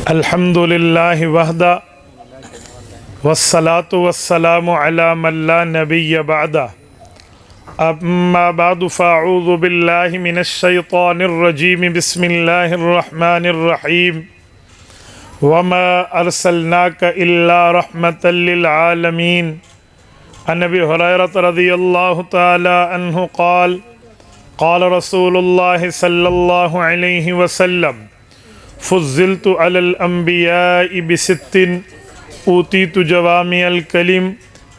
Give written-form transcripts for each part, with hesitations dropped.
الحمدللہ وحدہ والصلاة والسلام علی من لا نبی بعدہ اما بعد فاعوذ باللہ من الشیطان الرجیم بسم اللہ الرحمن الرحیم وما ارسلناک الا رحمتا للعالمین عن ابی ہریرہ رضی اللہ تعالی عنہ قال قال رسول اللہ صلی اللہ علیہ وسلم فضلت علی الانبیاء بست اوتیت جوامع الکلم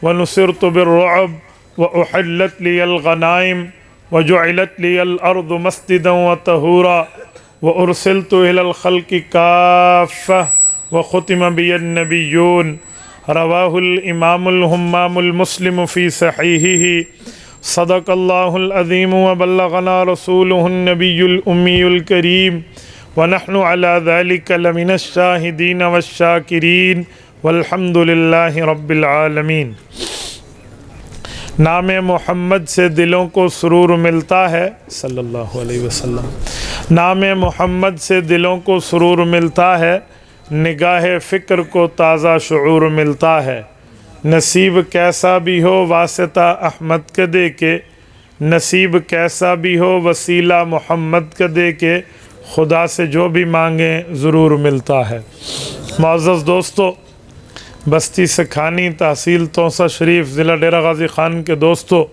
ونصرت بالرعب واحلت لی الغنائم وجعلت لی الارض مسجدا وطہورا وارسلت الى الخلق کافہ وختم بی النبیون رواہ الامام الہمام المسلم فی صحیحہ صدق اللہ العظیم وبلغنا رسولہ النبی الامی الکریم ونحن على ذلك لمن الشاہدین والشاکرین والحمد للہ رب العالمین۔ نام محمد سے دلوں کو سرور ملتا ہے صلی اللہ علیہ وسلم۔ نام محمد سے دلوں کو سرور ملتا ہے، نگاہ فکر کو تازہ شعور ملتا ہے۔ نصیب کیسا بھی ہو واسطہ احمد کا دے کے، نصیب کیسا بھی ہو وسیلہ محمد کا دے کے، خدا سے جو بھی مانگیں ضرور ملتا ہے۔ معزز دوستو، بستی سکھانی تحصیل توسہ شریف ضلع ڈیرہ غازی خان کے دوستو،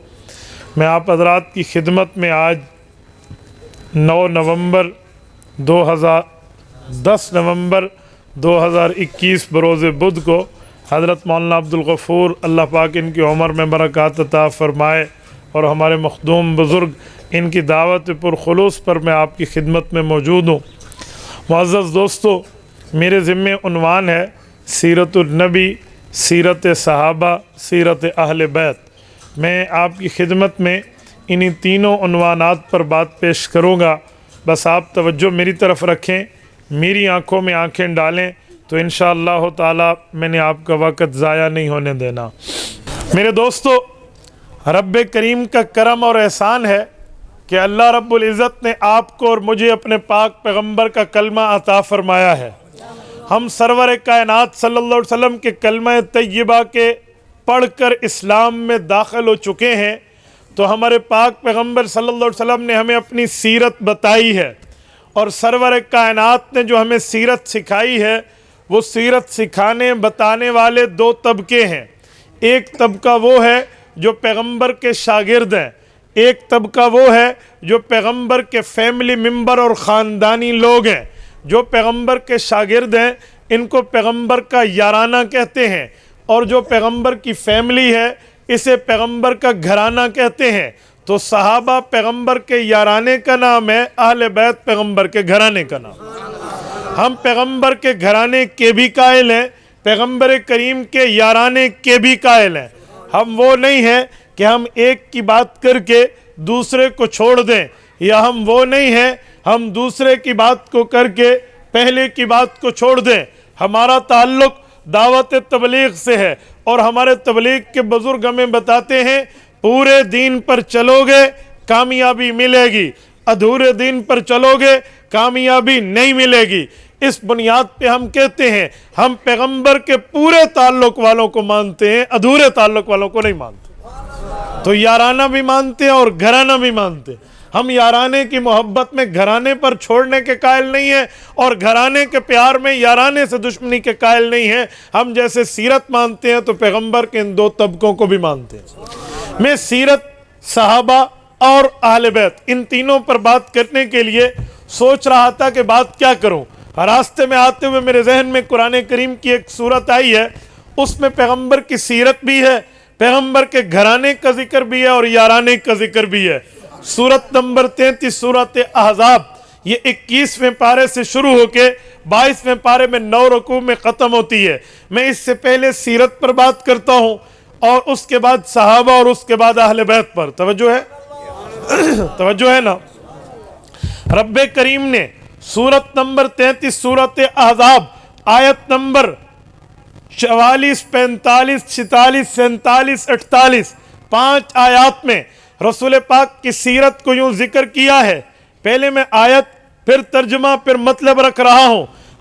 میں آپ حضرات کی خدمت میں آج 10 نومبر 2021 بروز بدھ کو حضرت مولانا عبدالغفور اللہ پاک ان کی عمر میں برکات عطا فرمائے اور ہمارے مخدوم بزرگ ان کی دعوت پرخلوص پر میں آپ کی خدمت میں موجود ہوں۔ معزز دوستو، میرے ذمہ عنوان ہے سیرت النبی، سیرت صحابہ، سیرت اہل بیت۔ میں آپ کی خدمت میں انہی تینوں عنوانات پر بات پیش کروں گا، بس آپ توجہ میری طرف رکھیں، میری آنکھوں میں آنکھیں ڈالیں تو انشاءاللہ تعالی میں نے آپ کا وقت ضائع نہیں ہونے دینا۔ میرے دوستو، رب کریم کا کرم اور احسان ہے کہ اللہ رب العزت نے آپ کو اور مجھے اپنے پاک پیغمبر کا کلمہ عطا فرمایا ہے۔ ہم سرور کائنات صلی اللہ علیہ وسلم کے کلمہ طیبہ کے پڑھ کر اسلام میں داخل ہو چکے ہیں، تو ہمارے پاک پیغمبر صلی اللہ علیہ وسلم نے ہمیں اپنی سیرت بتائی ہے، اور سرور کائنات نے جو ہمیں سیرت سکھائی ہے، وہ سیرت سکھانے بتانے والے دو طبقے ہیں۔ ایک طبقہ وہ ہے جو پیغمبر کے شاگرد ہیں، ایک طبقہ وہ ہے جو پیغمبر کے فیملی ممبر اور خاندانی لوگ ہیں۔ جو پیغمبر کے شاگرد ہیں ان کو پیغمبر کا یارانہ کہتے ہیں، اور جو پیغمبر کی فیملی ہے اسے پیغمبر کا گھرانہ کہتے ہیں۔ تو صحابہ پیغمبر کے یارانے کا نام ہے، اہل بیت پیغمبر کے گھرانے کا نام۔ ہم پیغمبر کے گھرانے کے بھی قائل ہیں، پیغمبر کریم کے یارانے کے بھی قائل ہیں۔ ہم وہ نہیں ہیں کہ ہم ایک کی بات کر کے دوسرے کو چھوڑ دیں، یا ہم وہ نہیں ہیں ہم دوسرے کی بات کو کر کے پہلے کی بات کو چھوڑ دیں۔ ہمارا تعلق دعوت تبلیغ سے ہے، اور ہمارے تبلیغ کے بزرگ ہمیں بتاتے ہیں پورے دین پر چلو گے کامیابی ملے گی، ادھورے دین پر چلو گے کامیابی نہیں ملے گی۔ اس بنیاد پہ ہم کہتے ہیں ہم پیغمبر کے پورے تعلق والوں کو مانتے ہیں، ادھورے تعلق والوں کو نہیں مانتے۔ تو یارانہ بھی مانتے ہیں اور گھرانہ بھی مانتے ہیں۔ ہم یارانے کی محبت میں گھرانے پر چھوڑنے کے قائل نہیں ہیں، اور گھرانے کے پیار میں یارانے سے دشمنی کے قائل نہیں ہیں۔ ہم جیسے سیرت مانتے ہیں تو پیغمبر کے ان دو طبقوں کو بھی مانتے ہیں۔ میں سیرت، صحابہ اور اہل بیت ان تینوں پر بات کرنے کے لیے سوچ رہا تھا کہ بات کیا کروں۔ راستے میں آتے ہوئے میرے ذہن میں قرآن کریم کی ایک سورت آئی ہے، اس میں پیغمبر کی سیرت بھی ہے، پیغمبر کے گھرانے کا ذکر بھی ہے اور یارانے کا ذکر بھی ہے۔ سورت نمبر 33 سورت احزاب، یہ 21ویں پارے سے شروع ہو کے 22ویں پارے میں 9 رکوع میں ختم ہوتی ہے۔ میں اس سے پہلے سیرت پر بات کرتا ہوں، اور اس کے بعد صحابہ، اور اس کے بعد اہل بیت پر۔ توجہ ہے؟ توجہ ہے نا؟ رب کریم نے سورت نمبر 33 سورت احزاب آیت نمبر 44، 45، 46، 47، 48 5 آیات میں رسول پاک کی سیرت کو یوں ذکر کیا ہے۔ پہلے میں آیت، پھر ترجمہ، پھر مطلب رکھ رہا ہوں۔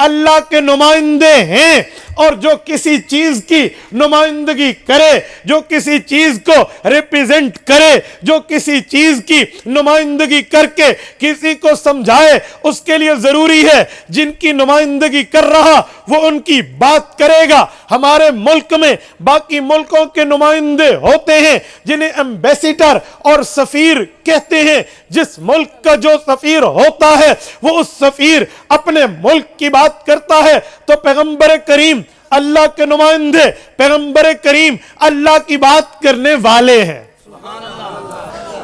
اللہ کے نمائندے ہیں، اور جو کسی چیز کی نمائندگی کرے، جو کسی چیز کو ریپریزنٹ کرے، جو کسی چیز کی نمائندگی کر کے کسی کو سمجھائے، اس کے لیے ضروری ہے جن کی نمائندگی کر رہا وہ ان کی بات کرے گا۔ ہمارے ملک میں باقی ملکوں کے نمائندے ہوتے ہیں جنہیں ایمبیسیڈر اور سفیر کہتے ہیں۔ جس ملک کا جو سفیر ہوتا ہے وہ اس سفیر اپنے ملک کی بات کرتا ہے، تو پیغمبر کریم اللہ کے نمائندے، پیغمبر کریم اللہ کی بات کرنے والے ہیں۔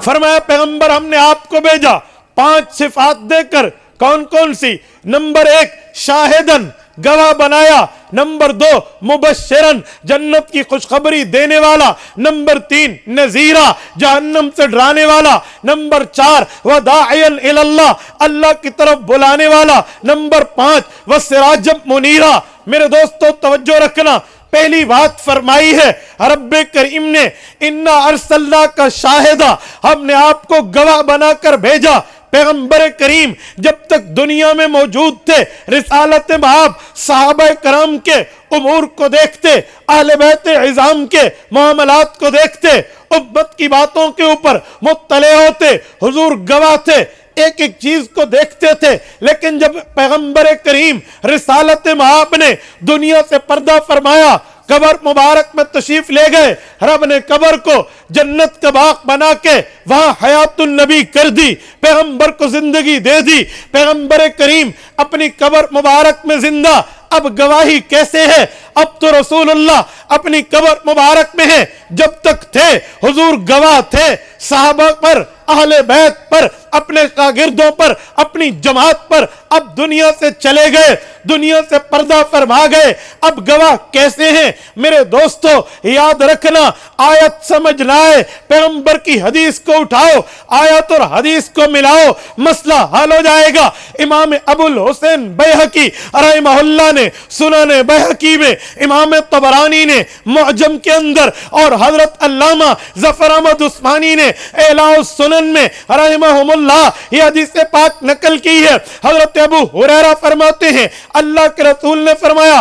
فرمایا پیغمبر ہم نے آپ کو بھیجا 5 صفات دے کر۔ کون کون سی؟ نمبر 1 شاہدن، گواہ بنایا۔ نمبر 2 مبشرن، جنت کی خوشخبری دینے والا۔ نمبر 3 نذیرہ، جہنم سے ڈرانے والا۔ نمبر 4 وداعیا الی اللہ، اللہ کی طرف بلانے والا۔ نمبر 5 وسراجا منیرا۔ میرے دوستو توجہ رکھنا، پہلی بات فرمائی ہے رب کریم نے انا ارسلناک شاہدا، ہم نے آپ کو گواہ بنا کر بھیجا۔ پیغمبر کریم جب تک دنیا میں موجود تھے، رسالت مآب صحابہ کرام کے امور کو دیکھتے، اہل بیت عظام کے معاملات کو دیکھتے، امت کی باتوں کے اوپر مطلع ہوتے، حضور گواہ تھے، ایک ایک چیز کو دیکھتے تھے۔ لیکن جب پیغمبر کریم رسالت مآب نے دنیا سے پردہ فرمایا، قبر مبارک میں تشریف لے گئے، رب نے قبر کو جنت کا باغ بنا کے وہاں حیات النبی کر دی، پیغمبر کو زندگی دے دی۔ پیغمبر کریم اپنی قبر مبارک میں زندہ، اب گواہی کیسے ہے؟ اب تو رسول اللہ اپنی قبر مبارک میں ہے، جب تک تھے حضور گواہ تھے، صحابہ پر، اہل بیت پر، اپنے شاگردوں پر، اپنی جماعت پر۔ اب دنیا سے چلے گئے، دنیا سے پردہ فرما گئے، اب گواہ کیسے ہیں؟ میرے دوستو یاد رکھنا، آیت سمجھ لائے، پیغمبر کی حدیث کو اٹھاؤ، آیت اور حدیث کو ملاؤ، مسئلہ حل ہو جائے گا۔ امام ابو الحسین بیہقی رحمہ اللہ نے سنن بیہقی میں، امام طبرانی نے معجم کے اندر، اور حضرت علامہ ظفر احمد عثمانی نے اعلاء السنن میں رحمہم اللہ یہ حدیث پاک نقل کی ہے۔ حضرت ابو ہریرہ فرماتے ہیں اللہ کے رسول نے فرمایا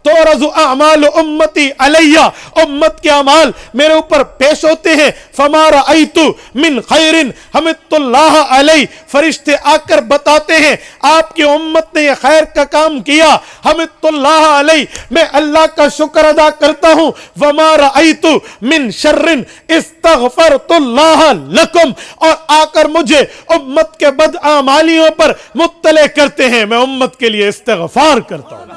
تعرض اعمال امتی علیہ، امت کے اعمال میرے اوپر پیش ہوتے ہیں، فما رأیت من خیر حمدت اللہ علیہ، فرشتے آ کر بتاتے ہیں آپ کی امت نے یہ خیر کا کام کیا، حمدت اللہ علیہ، میں اللہ کا شکر ادا کرتا ہوں، وما رأیت من شر استغفرت اللہ لکم، اور آ کر مجھے امت کے بدعمالیوں پر مطلع کرتے ہیں، میں امت کے لیے استغفار کرتا ہوں۔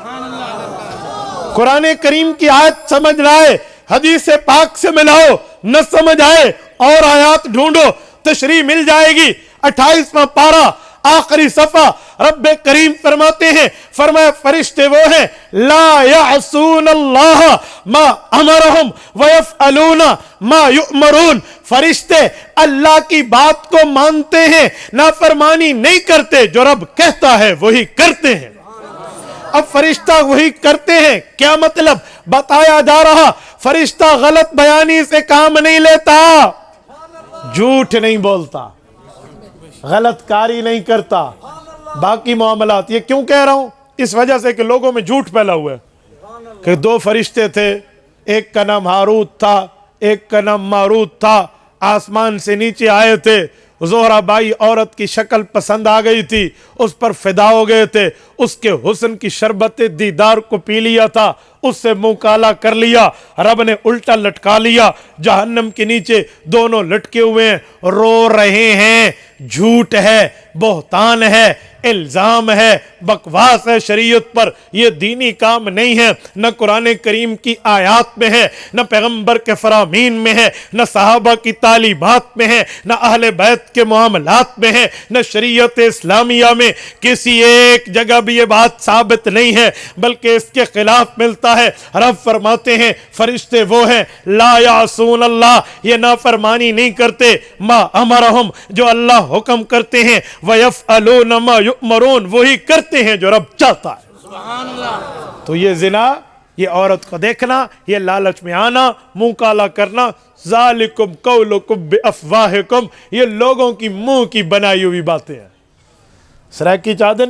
قرآن کریم کی آیت سمجھ لائے، حدیث پاک سے ملاؤ، نہ سمجھ آئے اور آیات ڈھونڈو، تشریح مل جائے گی۔ 28واں پارہ آخری صفحہ، رب کریم فرماتے ہیں، فرمایا فرشتے وہ ہیں لا یعصون اللہ ما امرہم ویفعلون ما یؤمرون، فرشتے اللہ کی بات کو مانتے ہیں، نافرمانی نہیں کرتے، جو رب کہتا ہے وہی کرتے ہیں۔ اب فرشتہ وہی کرتے ہیں، کیا مطلب؟ بتایا جا رہا، فرشتہ غلط بیانی سے کام نہیں لیتا، جھوٹ نہیں بولتا، غلط کاری نہیں کرتا، باقی معاملات۔ یہ کیوں کہہ رہا ہوں؟ اس وجہ سے کہ لوگوں میں جھوٹ پھیلا ہوا ہے کہ 2 فرشتے تھے، ایک کا نام ہاروت تھا، ایک کا نام ماروت تھا، آسمان سے نیچے آئے تھے، زہرہ بائی عورت کی شکل پسند آ گئی تھی، اس پر فدا ہو گئے تھے، اس کے حسن کی شربت دیدار کو پی لیا تھا، اس سے منہ کالا کر لیا، رب نے الٹا لٹکا لیا، جہنم کے نیچے دونوں لٹکے ہوئے ہیں، رو رہے ہیں۔ جھوٹ ہے، بہتان ہے، الزام ہے، بکواس ہے شریعت پر، یہ دینی کام نہیں ہے، نہ قرآن کریم کی آیات میں ہے، نہ پیغمبر کے فرامین میں ہے، نہ صحابہ کی تعلیمات میں ہے، نہ اہل بیت کے معاملات میں ہے، نہ شریعت اسلامیہ میں کسی ایک جگہ بھی یہ بات ثابت نہیں ہے، بلکہ اس کے خلاف ملتا ہے۔ رب فرماتے ہیں فرشتے وہ ہیں لا یعصون اللہ، یہ نافرمانی نہیں کرتے، ما امرہم، جو اللہ حکم کرتے ہیں، وَيَفْعَلُونَ مَا يُؤْمَرُونَ، وہی کرتے ہیں جو رب چاہتا ہے۔ تو یہ زنا، یہ عورت کو دیکھنا، یہ لالچ میں آنا، منہ کالا کرنا، ذالکم قولکم بافواہکم، یہ لوگوں کی منہ کی بنائی ہوئی باتیں ہیں۔ سرائکی چادر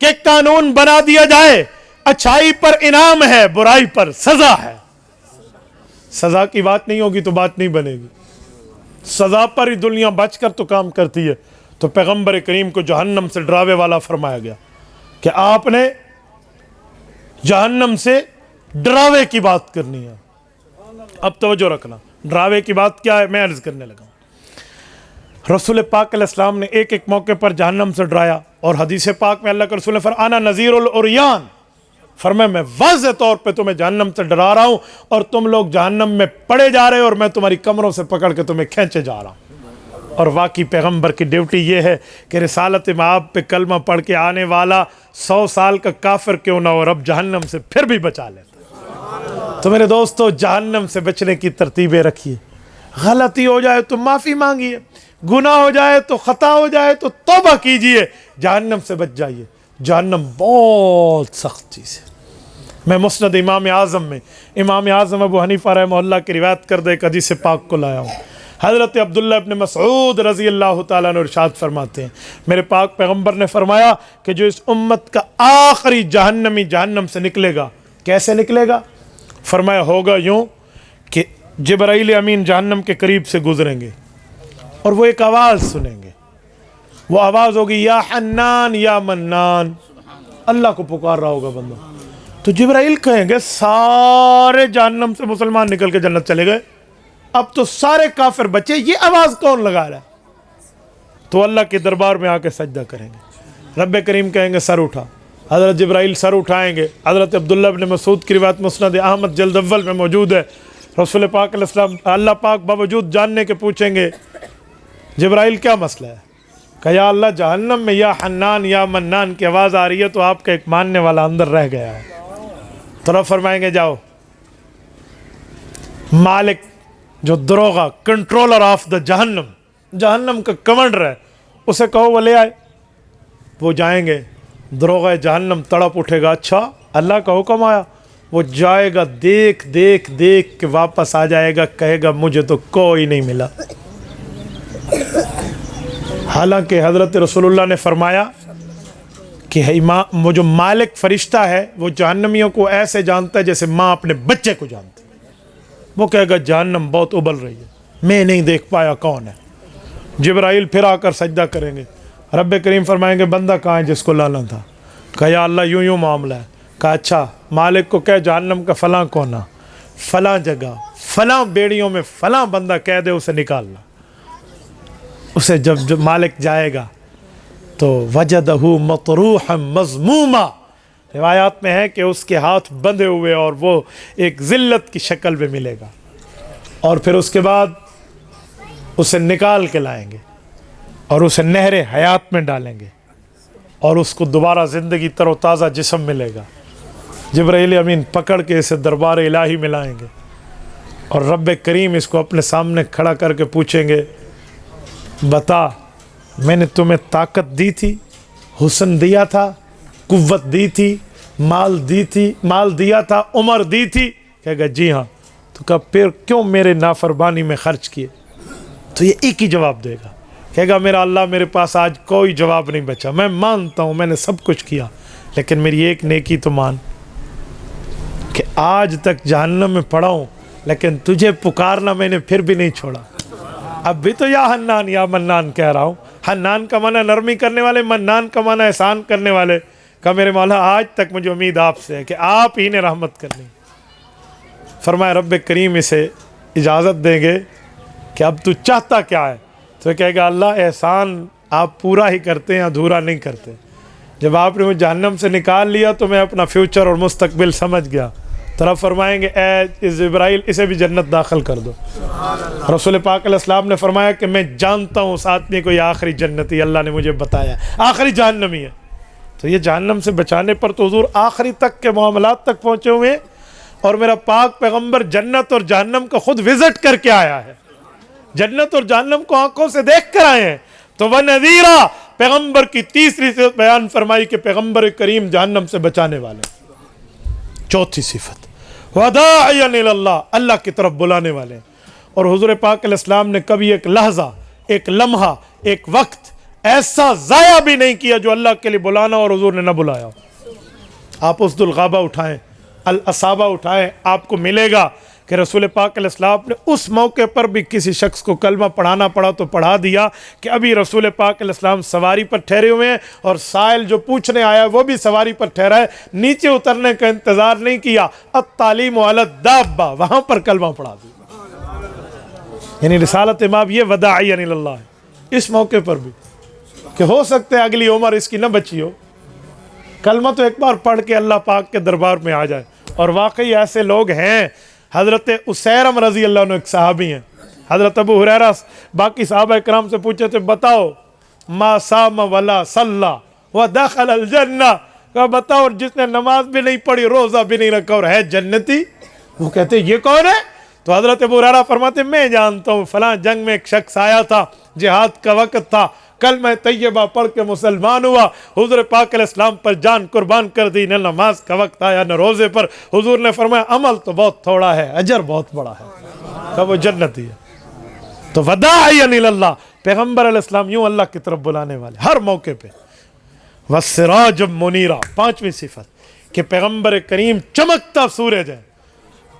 کہ قانون بنا دیا جائے اچھائی پر انعام ہے برائی پر سزا ہے. سزا کی بات نہیں ہوگی تو بات نہیں بنے گی. سزا پر ہی دنیا بچ کر تو کام کرتی ہے. تو پیغمبر کریم کو جہنم سے ڈراوے والا فرمایا گیا کہ آپ نے جہنم سے ڈراوے کی بات کرنی ہے. اب توجہ رکھنا, ڈراوے کی بات کیا ہے میں عرض کرنے لگا. رسول پاک علیہ السلام نے ایک ایک موقع پر جہنم سے ڈرایا, اور حدیث پاک میں اللہ کے رسول نے فرمایا انا نذیر العریان, فرمایا میں واضح طور پہ تمہیں جہنم سے ڈرا رہا ہوں اور تم لوگ جہنم میں پڑے جا رہے ہو اور میں تمہاری کمروں سے پکڑ کے تمہیں کھینچے جا رہا ہوں. اور واقعی پیغمبر کی ڈیوٹی یہ ہے کہ رسالت مآب پہ کلمہ پڑھ کے آنے والا 100 سال کا کافر کیوں نہ ہو, رب جہنم سے پھر بھی بچا لیتا. تو میرے دوستو, جہنم سے بچنے کی ترتیبیں رکھیے. غلطی ہو جائے تو معافی مانگیے, گناہ ہو جائے تو خطا ہو جائے تو توبہ کیجئے, جہنم سے بچ جائیے. جہنم بہت سخت چیز ہے. میں مسند امام اعظم میں امام اعظم ابو حنیفہ رحمہ اللہ کی روایت کردہ ایک حدیث پاک کو لایا ہوں. حضرت عبداللہ ابن مسعود رضی اللہ تعالیٰ عنہ ارشاد فرماتے ہیں, میرے پاک پیغمبر نے فرمایا کہ جو اس امت کا آخری جہنمی جہنم سے نکلے گا, کیسے نکلے گا؟ فرمایا ہوگا یوں کہ جبرائیل امین جہنم کے قریب سے گزریں گے اور وہ ایک آواز سنیں گے. وہ آواز ہوگی یا حنان یا منان, اللہ کو پکار رہا ہوگا بندہ. تو جبرائیل کہیں گے سارے جہنم سے مسلمان نکل کے جنت چلے گئے, اب تو سارے کافر بچے, یہ آواز کون لگا رہا ہے؟ تو اللہ کے دربار میں آ کے سجدہ کریں گے. رب کریم کہیں گے سر اٹھا, حضرت جبرائیل سر اٹھائیں گے. حضرت عبداللہ ابن مسعود کی روایت مسند احمد جلد اول میں موجود ہے. رسول پاک علیہ السلام اللہ پاک باوجود جاننے کے پوچھیں گے جبرائیل کیا مسئلہ ہے؟ کہ یا اللہ جہنم میں یا حنان یا منان کی آواز آ رہی ہے تو آپ کا ایک ماننے والا اندر رہ گیا ہے. تو رب فرمائیں گے جاؤ, مالک جو دروغہ کنٹرولر آف دا جہنم, جہنم کا کمانڈر ہے, اسے کہو وہ لے آئے. وہ جائیں گے, دروغہ جہنم تڑپ اٹھے گا, اچھا اللہ کا حکم آیا. وہ جائے گا, دیکھ دیکھ دیکھ کے واپس آ جائے گا, کہے گا مجھے تو کوئی نہیں ملا. حالانکہ حضرت رسول اللہ نے فرمایا کہ وہ جو مالک فرشتہ ہے وہ جہنمیوں کو ایسے جانتا ہے جیسے ماں اپنے بچے کو جانتی ہے. وہ کہے گا جہنم بہت ابل رہی ہے, میں نہیں دیکھ پایا کون ہے. جبرائیل پھر آ کر سجدہ کریں گے. رب کریم فرمائیں گے بندہ کہاں ہے جس کو لانا تھا؟ کہا یا اللہ یوں یوں معاملہ ہے. کہا اچھا مالک کو کہہ جہنم کا فلاں کونا, فلاں جگہ, فلاں بیڑیوں میں فلاں بندہ کہہ دے اسے نکالنا. اسے جب مالک جائے گا تو وجدہ مطروحا مذموما, روایات میں ہے کہ اس کے ہاتھ بندھے ہوئے اور وہ ایک ذلت کی شکل میں ملے گا. اور پھر اس کے بعد اسے نکال کے لائیں گے اور اسے نہر حیات میں ڈالیں گے اور اس کو دوبارہ زندگی تر و تازہ جسم ملے گا. جبرائیل امین پکڑ کے اسے دربار الہی میں لائیں گے اور رب کریم اس کو اپنے سامنے کھڑا کر کے پوچھیں گے بتا میں نے تمہیں طاقت دی تھی, حسن دیا تھا, قوت دی تھی, مال دیا تھا, عمر دی تھی؟ کہے گا جی ہاں. تو کہا پھر کیوں میرے نافرمانی میں خرچ کیے؟ تو یہ ایک ہی جواب دے گا, کہے گا میرا اللہ میرے پاس آج کوئی جواب نہیں بچا, میں مانتا ہوں میں نے سب کچھ کیا لیکن میری ایک نیکی تو مان کہ آج تک جہنم میں پڑا ہوں لیکن تجھے پکارنا میں نے پھر بھی نہیں چھوڑا. اب بھی تو یا حنان یا منان کہہ رہا ہوں. حنان کا معنی نرمی کرنے والے, منان کا معنی احسان کرنے والے. کہ میرے مولا آج تک مجھے امید آپ سے ہے کہ آپ ہی نے رحمت کرنی. فرمایا رب کریم اسے اجازت دیں گے کہ اب تو چاہتا کیا ہے؟ تو کہے گا اللہ احسان آپ پورا ہی کرتے ہیں, ادھورا نہیں کرتے. جب آپ نے مجھے جہنم سے نکال لیا تو میں اپنا فیوچر اور مستقبل سمجھ گیا. طرح فرمائیں گے اے جبرائیل اسے بھی جنت داخل کر دو. رسول پاک علیہ السلام نے فرمایا کہ میں جانتا ہوں اس آدمی کو یہ آخری جنتی, اللہ نے مجھے بتایا آخری جہنمی ہے. تو یہ جہنم سے بچانے پر تو حضور آخری تک کے معاملات تک پہنچے ہوئے ہیں اور میرا پاک پیغمبر جنت اور جہنم کا خود وزٹ کر کے آیا ہے, جنت اور جہنم کو آنکھوں سے دیکھ کر آئے ہیں. تو وَنَذِيرًا پیغمبر کی تیسری صفت بیان فرمائی کہ پیغمبر کریم جہنم سے بچانے والے. چوتھی صفت وَدَاعِيًا إِلَى اللَّهِ اللہ کی طرف بلانے والے. اور حضور پاک علیہ السلام نے کبھی ایک لحظہ, ایک لمحہ, ایک وقت ایسا ضائع بھی نہیں کیا جو اللہ کے لیے بلانا اور حضور نے نہ بلایا. آپ اسد الغابہ اٹھائیں, الاصابہ اٹھائیں, آپ کو ملے گا کہ رسول پاک علیہ السلام نے اس موقع پر بھی کسی شخص کو کلمہ پڑھانا پڑا تو پڑھا دیا کہ ابھی رسول پاک علیہ السلام سواری پر ٹھہرے ہوئے ہیں اور سائل جو پوچھنے آیا ہے وہ بھی سواری پر ٹھہرا ہے, نیچے اترنے کا انتظار نہیں کیا, التعلیم علی الدابہ, وہاں پر کلمہ پڑھا دیا. یعنی رسالت امام یہ وداعی الی اللہ ہے اس موقع پر بھی کہ ہو سکتا ہے اگلی عمر اس کی نہ بچی ہو, کلمہ تو ایک بار پڑھ کے اللہ پاک کے دربار میں آ جائے. اور واقعی ایسے لوگ ہیں. حضرت اسیرم رضی اللہ عنہ ایک صحابی ہیں. حضرت ابو ہریرہ باقی صحابہ اکرام سے پوچھے تھے بتاؤ ما صام ولا صلی ودخل الجنہ, کہا بتاؤ جس نے نماز بھی نہیں پڑھی روزہ بھی نہیں رکھا اور ہے جنتی. وہ کہتے یہ کون ہے؟ تو حضرت ابو ہریرہ فرماتے میں جانتا ہوں, فلاں جنگ میں ایک شخص آیا تھا, جہاد کا وقت تھا, کلمہ طیبہ پڑھ کے مسلمان ہوا, حضور پاک علیہ السلام پر جان قربان کر دی, نہ نماز کا وقت آیا نہ روزے پر. حضور نے فرمایا عمل تو بہت تھوڑا ہے, اجر بہت بڑا ہے, کہ وہ جنتی ہے. تو وداعی الی اللہ, پیغمبر علیہ السلام یوں اللہ کی طرف بلانے والے ہر موقع پہ. وَالسِّرَاجًا مُنِيرًا, پانچویں صفت کہ پیغمبر کریم چمکتا سورج ہے.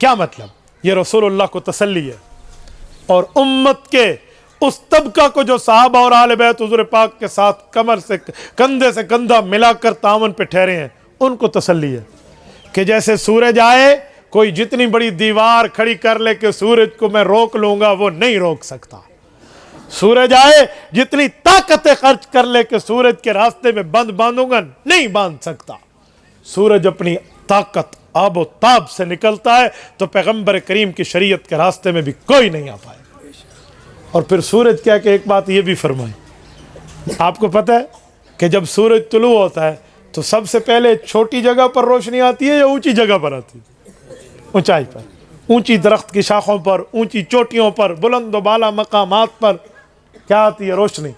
کیا مطلب؟ یہ رسول اللہ کو تسلی ہے اور امت کے اس طبقہ کو جو صحابہ اور اہل بیت حضور پاک کے ساتھ کمر سے کندھے سے کندھا ملا کر تعاون پہ ٹھہرے ہیں, ان کو تسلی ہے کہ جیسے سورج آئے, کوئی جتنی بڑی دیوار کھڑی کر لے کہ سورج کو میں روک لوں گا وہ نہیں روک سکتا. سورج آئے جتنی طاقتیں خرچ کر لے کہ سورج کے راستے میں بند باندھوں گا نہیں باندھ سکتا. سورج اپنی طاقت آب و تاب سے نکلتا ہے تو پیغمبر کریم کی شریعت کے راستے میں بھی کوئی نہیں آ پائے. اور پھر سورج کیا کہ ایک بات یہ بھی فرمائیں, آپ کو پتہ ہے کہ جب سورج طلوع ہوتا ہے تو سب سے پہلے چھوٹی جگہ پر روشنی آتی ہے یا اونچی جگہ پر آتی ہے؟ اونچائی پر, اونچی درخت کی شاخوں پر, اونچی چوٹیوں پر, بلند و بالا مقامات پر کیا آتی ہے؟ روشنی.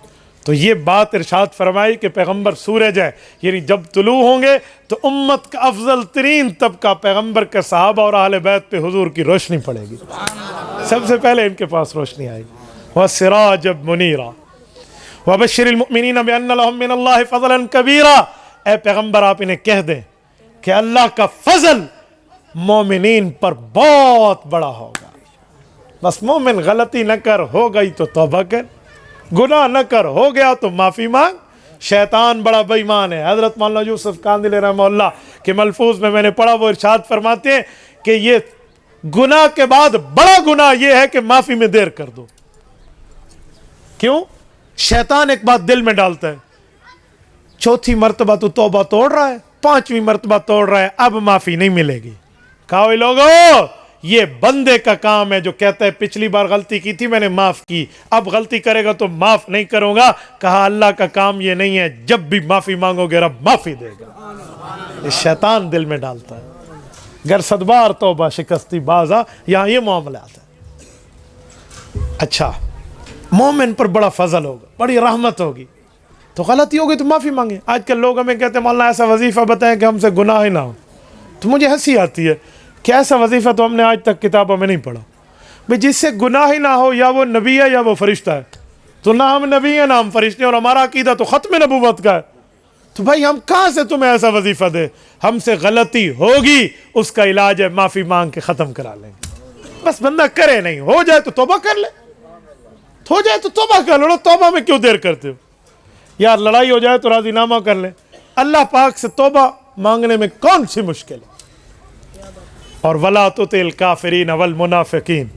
تو یہ بات ارشاد فرمائی کہ پیغمبر سورج ہے, یعنی جب طلوع ہوں گے تو امت کا افضل ترین طبقہ پیغمبر کے صحابہ اور اہل بیت پہ حضور کی روشنی پڑے گی. سب سے پہلے ان کے پاس روشنی آئے گی. وَسِرَاجًا مُنِيرًا وَبَشِّرِ الْمُؤْمِنِينَ بِأَنَّ لَهُم مِّنَ اللَّهِ فَضْلًا كَبِيرًا. اے پیغمبر آپ انہیں کہہ دیں کہ اللہ کا فضل مومنین پر بہت بڑا ہوگا. بس مومن غلطی نہ کر, ہو گئی تو توبہ کر, گناہ نہ کر, ہو گیا تو معافی مانگ. شیطان بڑا بے ایمان ہے. حضرت مولانا یوسف کاندلی رحمہ اللہ کے ملفوظ میں نے پڑھا, وہ ارشاد فرماتے ہیں کہ یہ گناہ کے بعد بڑا گناہ یہ ہے کہ معافی میں دیر کر دو. کیوں؟ شیطان ایک بات دل میں ڈالتا ہے, چوتھی مرتبہ تو توبہ توڑ رہا ہے, پانچویں مرتبہ توڑ رہا ہے, اب معافی نہیں ملے گی. کہا لوگو یہ بندے کا کام ہے جو کہتا ہے پچھلی بار غلطی کی تھی میں نے معاف کی, اب غلطی کرے گا تو معاف نہیں کروں گا. کہا اللہ کا کام یہ نہیں ہے, جب بھی معافی مانگو گے رب معافی دے گا. یہ شیطان دل میں ڈالتا ہے. گر صدبار توبہ شکستی بازا, یہاں یہ معاملات ہے. اچھا, مومن پر بڑا فضل ہوگا, بڑی رحمت ہوگی, تو غلطی ہوگی تو معافی مانگیں. آج کل لوگ ہمیں کہتے ہیں مولانا ایسا وظیفہ بتائیں کہ ہم سے گناہ ہی نہ ہو. تو مجھے ہنسی آتی ہے کہ ایسا وظیفہ تو ہم نے آج تک کتابوں میں نہیں پڑھا. بھئی جس سے گناہ ہی نہ ہو یا وہ نبی ہے یا وہ فرشتہ ہے. تو نہ ہم نبی ہیں نہ ہم فرشتے ہیں, اور ہمارا عقیدہ تو ختم نبوت کا ہے. تو بھائی ہم کہاں سے تمہیں ایسا وظیفہ دے؟ ہم سے غلطی ہوگی, اس کا علاج ہے معافی مانگ کے ختم کرا لیں گے. بس بندہ کرے نہیں, ہو جائے تو توبہ کر لے, ہو جائے تو توبہ کر لو. توبہ میں کیوں دیر کرتے ہو یار؟ لڑائی ہو جائے تو راضی نامہ کر لیں. اللہ پاک سے توبہ مانگنے میں کون سی مشکل ہے؟ اور وَلَا تُطِعِ الْكَافِرِينَ وَالْمُنَافِقِينَ,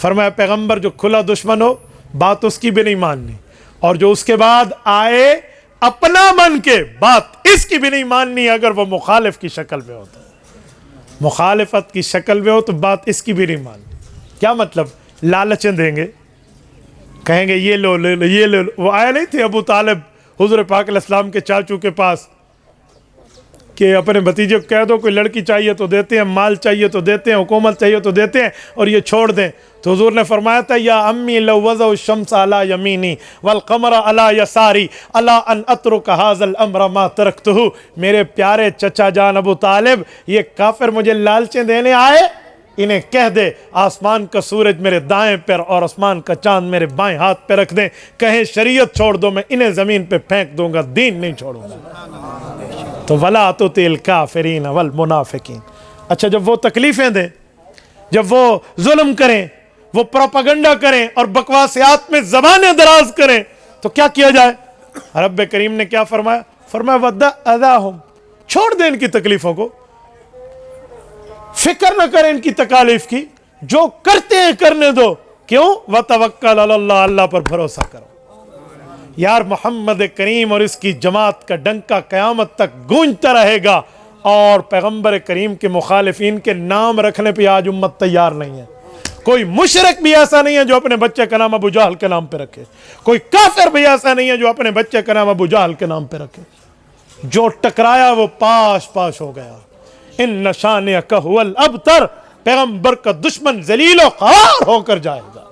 فرمایا پیغمبر جو کھلا دشمن ہو بات اس کی بھی نہیں ماننی, اور جو اس کے بعد آئے اپنا من کے بات اس کی بھی نہیں ماننی اگر وہ مخالف کی شکل میں ہو. تو مخالفت کی شکل میں ہو تو بات اس کی بھی نہیں ماننی. کیا مطلب؟ لالچیں دیں گے, کہیں گے یہ لو لے لو یہ لے لو. وہ آیا نہیں تھے ابو طالب حضور پاک علیہ السلام کے چاچو کے پاس کہ اپنے بھتیجے کو کہہ دو کوئی لڑکی چاہیے تو دیتے ہیں, مال چاہیے تو دیتے ہیں, حکومت چاہیے تو دیتے ہیں, اور یہ چھوڑ دیں. تو حضور نے فرمایا تھا یا امی لو وضعوا الشمس علی یمینی والقمر علی یساری الا ان اترک ھذا الامر ما ترکتہ. میرے پیارے چچا جان ابو طالب, یہ کافر مجھے لالچیں دینے آئے, انہیں کہہ دے آسمان کا سورج میرے دائیں پر اور آسمان کا چاند میرے بائیں ہاتھ پہ رکھ دیں، کہیں شریعت چھوڑ دو، میں انہیں زمین پہ پھینک دوں گا، دین نہیں چھوڑوں گا۔ تو وَلَا تُطِعِ الْكَافِرِينَ وَالْمُنَافِقِينَ۔ اچھا جب وہ تکلیفیں دیں، جب وہ ظلم کریں، وہ پروپیگنڈا کریں اور بکواسیات میں زبانیں دراز کریں، تو کیا کیا جائے؟ رب کریم نے کیا فرمایا؟ فرمایا وَدَّ أَذَاهُمْ، چھوڑ دیں ان کی تکلیفوں کو، فکر نہ کریں ان کی تکالیف کی، جو کرتے ہیں کرنے دو۔ کیوں؟ وَتَوَكَّلْ عَلَى اللَّهِ، اللہ پر بھروسہ کرو۔ یار محمد کریم اور اس کی جماعت کا ڈنکا قیامت تک گونجتا رہے گا، اور پیغمبر کریم کے مخالفین کے نام رکھنے پہ آج امت تیار نہیں ہے۔ کوئی مشرک بھی ایسا نہیں ہے جو اپنے بچے کا نام ابو جہل کے نام پہ رکھے، کوئی کافر بھی ایسا نہیں ہے جو اپنے بچے کا نام ابو جہل کے نام پہ رکھے۔ جو ٹکرایا وہ پاش پاش ہو گیا۔ ان شانئک ھو الابتر، پیغمبر کا دشمن ذلیل و خوار ہو کر جائے گا،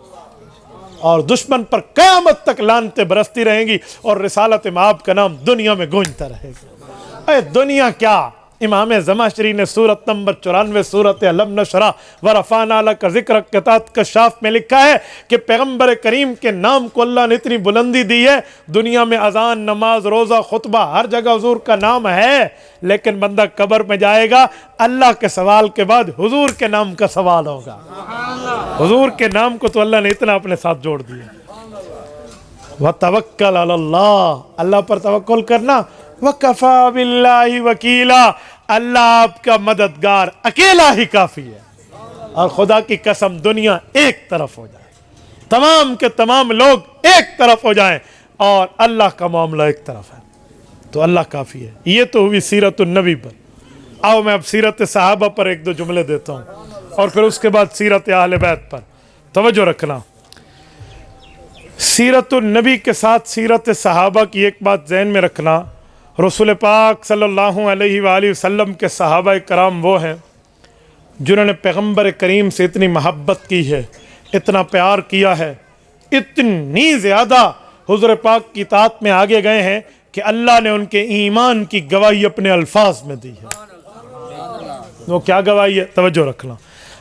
اور دشمن پر قیامت تک لعنتیں برستی رہیں گی، اور رسالت مآب کا نام دنیا میں گونجتا رہے گا۔ اے دنیا کیا، امام زمخشری نے سورت نمبر 94 سورت علم نشرہ ورفعنا لک ذکرک کتاب کشاف میں لکھا ہے کہ پیغمبر کریم کے نام کو اللہ نے اتنی بلندی دی ہے، دنیا میں اذان، نماز، روزہ، خطبہ، ہر جگہ حضور کا نام ہے، لیکن بندہ قبر میں جائے گا، اللہ کے سوال کے بعد حضور کے نام کا سوال ہوگا۔ حضور کے نام کو تو اللہ نے اتنا اپنے ساتھ جوڑ دیا۔ وَتَوَكَّلْ عَلَى اللَّهِ، اللہ پر توکل کرنا۔ وَكَفَى بِاللَّهِ وَكِيلًا، اللہ آپ کا مددگار اکیلا ہی کافی ہے۔ اور خدا کی قسم دنیا ایک طرف ہو جائے، تمام کے تمام لوگ ایک طرف ہو جائیں، اور اللہ کا معاملہ ایک طرف ہے، تو اللہ کافی ہے۔ یہ تو ہوئی سیرت النبی پر۔ آؤ میں اب سیرت صحابہ پر ایک دو جملے دیتا ہوں، اور پھر اس کے بعد سیرت اہل بیت پر توجہ رکھنا۔ سیرت النبی کے ساتھ سیرت صحابہ کی ایک بات ذہن میں رکھنا، رسول پاک صلی اللہ علیہ وآلہ وسلم کے صحابہ کرام وہ ہیں جنہوں نے پیغمبر کریم سے اتنی محبت کی ہے، اتنا پیار کیا ہے، اتنی زیادہ حضور پاک کی اطاعت میں آگے گئے ہیں کہ اللہ نے ان کے ایمان کی گواہی اپنے الفاظ میں دی ہے۔ وہ کیا گواہی ہے؟ توجہ رکھنا۔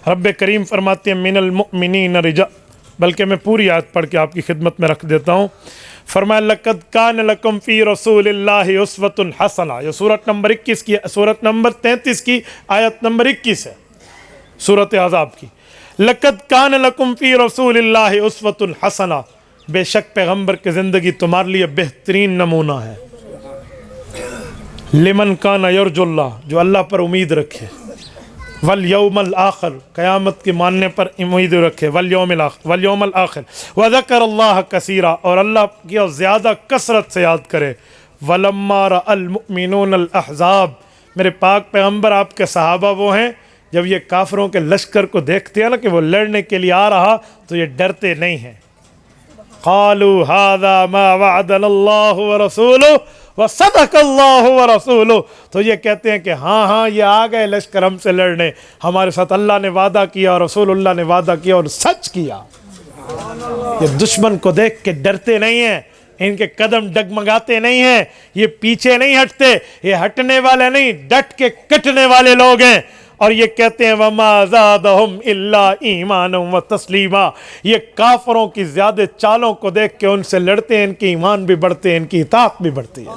رب کریم فرماتے ہیں من المؤمنین رجال، بلکہ میں پوری آیت پڑھ کے آپ کی خدمت میں رکھ دیتا ہوں۔ فرمایا لقد کان لکم فی رسول اللہ اسوۃ حسنہ، یہ سورت نمبر 21 کی، سورت نمبر 33 کی آیت نمبر 21 ہے سورت احزاب کی۔ لقد کان لکم فی رسول اللہ اسوۃ حسنہ، بے شک پیغمبر کی زندگی تمہارے لیے بہترین نمونہ ہے۔ لمن کان یرجو اللہ، جو اللہ پر امید رکھے، والیوم الآخر، قیامت کے ماننے پر امید رکھے، والیوم الآخر، وذکر اللہ کثیرا، اور اللہ کی زیادہ کثرت سے یاد کرے۔ ولما رأى المؤمنون الاحزاب، میرے پاک پیغمبر آپ کے صحابہ وہ ہیں جب یہ کافروں کے لشکر کو دیکھتے ہیں نا کہ وہ لڑنے کے لیے آ رہا، تو یہ ڈرتے نہیں ہیں۔ قالوا هذا ما وعدنا اللہ ورسولہ وصدق اللہ ورسولہ، تو یہ کہتے ہیں کہ ہاں یہ آ گئے لشکر ہم سے لڑنے، ہمارے ساتھ اللہ نے وعدہ کیا اور رسول اللہ نے وعدہ کیا اور سچ کیا۔ یہ دشمن کو دیکھ کے ڈرتے نہیں ہیں، ان کے قدم ڈگمگاتے نہیں ہیں، یہ پیچھے نہیں ہٹتے، یہ ہٹنے والے نہیں، ڈٹ کے کٹنے والے لوگ ہیں۔ اور یہ کہتے ہیں وَمَا زَادَهُمْ إِلَّا إِيمَانًا وَتَسْلِيمًا، یہ کافروں کی زیادہ چالوں کو دیکھ کے ان سے لڑتے ہیں، ان کی ایمان بھی بڑھتے ہیں، ان کی اطاعت بھی بڑھتی ہے۔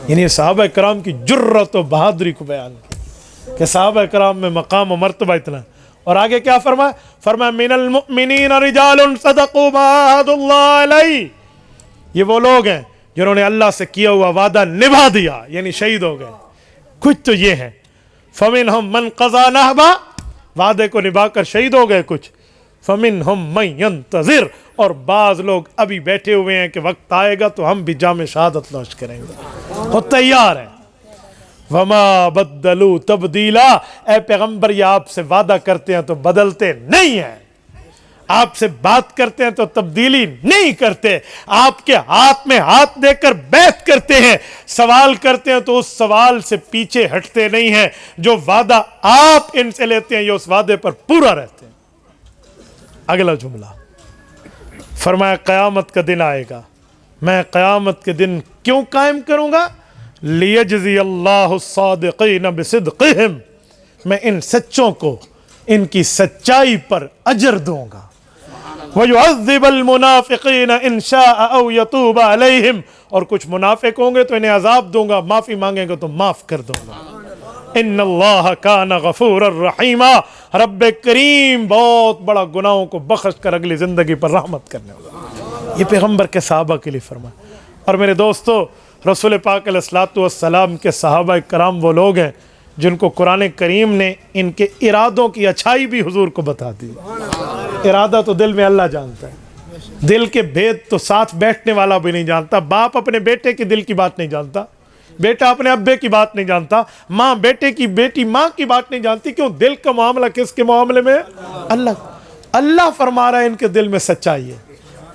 یعنی صحابہ کرام کی جرت و بہادری کو بیان کی کہ صحابہ کرام میں مقام و مرتبہ اتنا ہے۔ اور آگے کیا فرمایا؟ فرمایا مِنَ الْمُؤْمِنِينَ رِجَالٌ صَدَقُوا مَا عَاهَدُوا اللَّهَ عَلَيْهِ، یہ وہ لوگ ہیں جنہوں نے اللہ سے کیا ہوا وعدہ نبھا دیا، یعنی شہید ہو گئے۔ کچھ تو یہ ہیں فَمِنْهُمْ مَنْ قَضَى نَحْبَهُ، وعدے کو نبھا کر شہید ہو گئے کچھ، فَمِنْهُمْ مَنْ يَنْتَظِرُ، اور بعض لوگ ابھی بیٹھے ہوئے ہیں کہ وقت آئے گا تو ہم بھی جام شہادت نوش کریں گے، وہ تیار ہیں۔ وَمَا بَدَّلُوا تَبْدِيلًا، اے پیغمبر یہ آپ سے وعدہ کرتے ہیں تو بدلتے نہیں ہیں، آپ سے بات کرتے ہیں تو تبدیلی نہیں کرتے، آپ کے ہاتھ میں ہاتھ دے کر بیعت کرتے ہیں، سوال کرتے ہیں تو اس سوال سے پیچھے ہٹتے نہیں ہیں، جو وعدہ آپ ان سے لیتے ہیں یہ اس وعدے پر پورا رہتے ہیں۔ اگلا جملہ فرمایا قیامت کا دن آئے گا، میں قیامت کے دن کیوں قائم کروں گا؟ لیجزی اللہ الصادقین بصدقہم، میں ان سچوں کو ان کی سچائی پر اجر دوں گا. وَيُعَذِّبَ الْمُنَافِقِينَ إِنْ شَاءَ أَوْ يَتُوبَ عَلَيْهِمْ, اور کچھ منافق ہوں گے تو انہیں عذاب دوں گا, معافی مانگیں گے تو معاف کر دوں گا. ان اللہ کان غفور الرحیم, رب کریم بہت بڑا گناہوں کو بخش کر اگلی زندگی پر رحمت کرنے والا. یہ پیغمبر کے صحابہ کے لیے فرمایا. اور میرے دوستو, رسول پاک علیہ الصلوۃ والسلام کے صحابہ کرام وہ لوگ ہیں جن کو قرآن کریم نے ان کے ارادوں کی اچھائی بھی حضور کو بتا دی. ارادہ تو دل میں اللہ جانتا ہے, دل کے بھید تو ساتھ بیٹھنے والا بھی نہیں جانتا. باپ اپنے بیٹے کے دل کی بات نہیں جانتا, بیٹا اپنے ابے کی بات نہیں جانتا, ماں بیٹے کی, بیٹی ماں کی بات نہیں جانتی. کیوں؟ دل کا معاملہ کس کے معاملے میں؟ اللہ فرما رہا ہے ان کے دل میں سچائی ہے,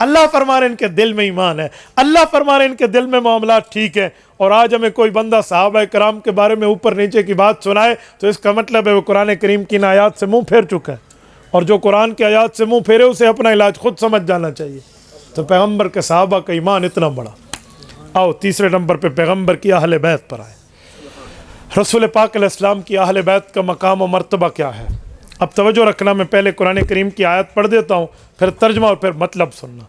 اللہ فرما رہے ہیں ان کے دل میں ایمان ہے, اللہ فرما رہے ہیں ان کے دل میں معاملات ٹھیک ہے. اور آج ہمیں کوئی بندہ صحابہ کرام کے بارے میں اوپر نیچے کی بات سنائے تو اس کا مطلب ہے وہ قرآن کریم کی ان آیات سے منہ پھیر چکا ہے, اور جو قرآن کی آیات سے منہ پھیرے اسے اپنا علاج خود سمجھ جانا چاہیے. تو پیغمبر کے صحابہ کا ایمان اتنا بڑا. آؤ تیسرے نمبر پہ پیغمبر کی اہل بیت پر آئے. رسول پاک علیہ السلام کی اہل بیت کا مقام و مرتبہ کیا ہے؟ اب توجہ رکھنا, میں پہلے قرآن کریم کی آیت پڑھ دیتا ہوں, پھر ترجمہ اور پھر مطلب سننا.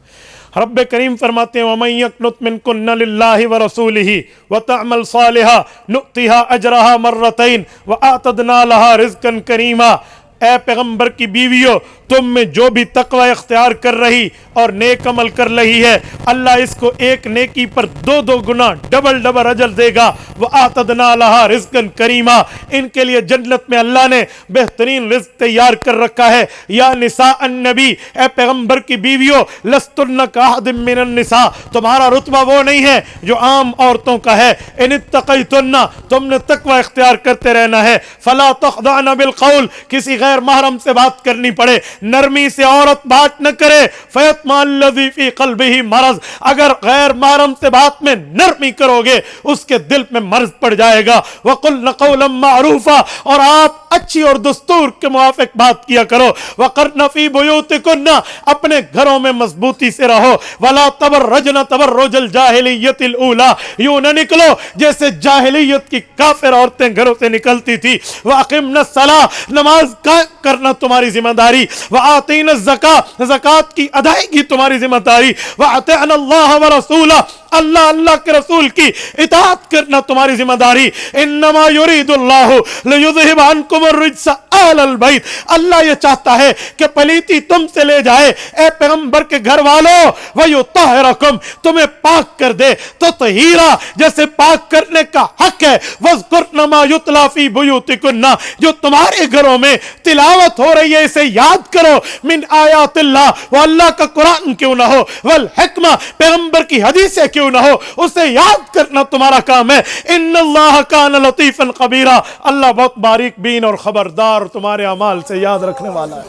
رب کریم فرماتے ہیں وَمَن يَقْنُتْ مِنكُنَّ لِلَّهِ وَرَسُولِهِ وَتَعْمَلْ صَالِحًا نُؤْتِهَا أَجْرَهَا مَرَّتَيْنِ وَآتَدْنَا لَهَا رِزْقًا كَرِيمًا. اے پیغمبر کی بیویوں, تم میں جو بھی تقوی اختیار کر رہی اور نیک عمل کر رہی ہے, اللہ اس کو ایک نیکی پر 2 گنا ڈبل اجر دے گا. وَآتَدْنَا لَهَا رِزْقًا كَرِيمًا, ان کے لیے جنت میں اللہ نے بہترین رزق تیار کر رکھا ہے. یا نساء النبی, اے پیغمبر کی بیویوں, لستن کاحد من النساء, تمہارا رتبہ وہ نہیں ہے جو عام عورتوں کا ہے. ان اتقیتن, تم نے تقوی اختیار کرتے رہنا ہے. فلا تخضعن بالقول, کسی غیر محرم سے بات کرنی پڑے نرمی سے عورت بات نہ کرے. فیطمع الذی فی قلبہ مرض, اگر غیر محرم سے بات میں نرمی کرو گے اس کے دل میں مرض پڑ جائے گا. وقلن قولا معروفا, اور آپ اچھی اور دستور کے موافق بات کیا کرو. وقرن فی بیوتکن, اپنے گھروں میں مضبوطی سے رہو. ولا تبرجن تبرج الجاہلیت الاولی, یوں نہ نکلو جیسے جاہلیت کی کافر عورتیں گھروں سے نکلتی تھی. واقمنا الصلاۃ, نماز قائم کرنا تمہاری ذمہ داری. وآتینا الزکاۃ, زکوٰۃ کی ادائیگی تمہاری ذمہ داری. وأطعنا اللہ ورسولہ, اللہ کے رسول کی اطاعت کرنا تمہاری ذمہ داری. انما یرید اللہ لیذہب عنکم الرجس اہل البیت, اللہ یہ چاہتا ہے کہ پلیتی تم سے لے جائے اے پیغمبر کے گھر والوں. ویطہرکم, تمہیں پاک کر دے. تطہیرا, جیسے پاک کرنے کا حق ہے. واذکرن ما یتلی فی بیوتکن, جو تمہارے گھروں میں تلاوت ہو رہی ہے اسے یاد کرو. من آیات اللہ, وہ اللہ کا قرآن کیوں نہ ہو. والحکمہ, پیغمبر کی حدیثیں کیوں نہ ہو, اسے یاد کرنا تمہارا کام ہے. ان اللہ کان لطیفا خبیرا, اللہ بہت باریک بین اور خبردار, تمہارے اعمال سے یاد رکھنے والا ہے.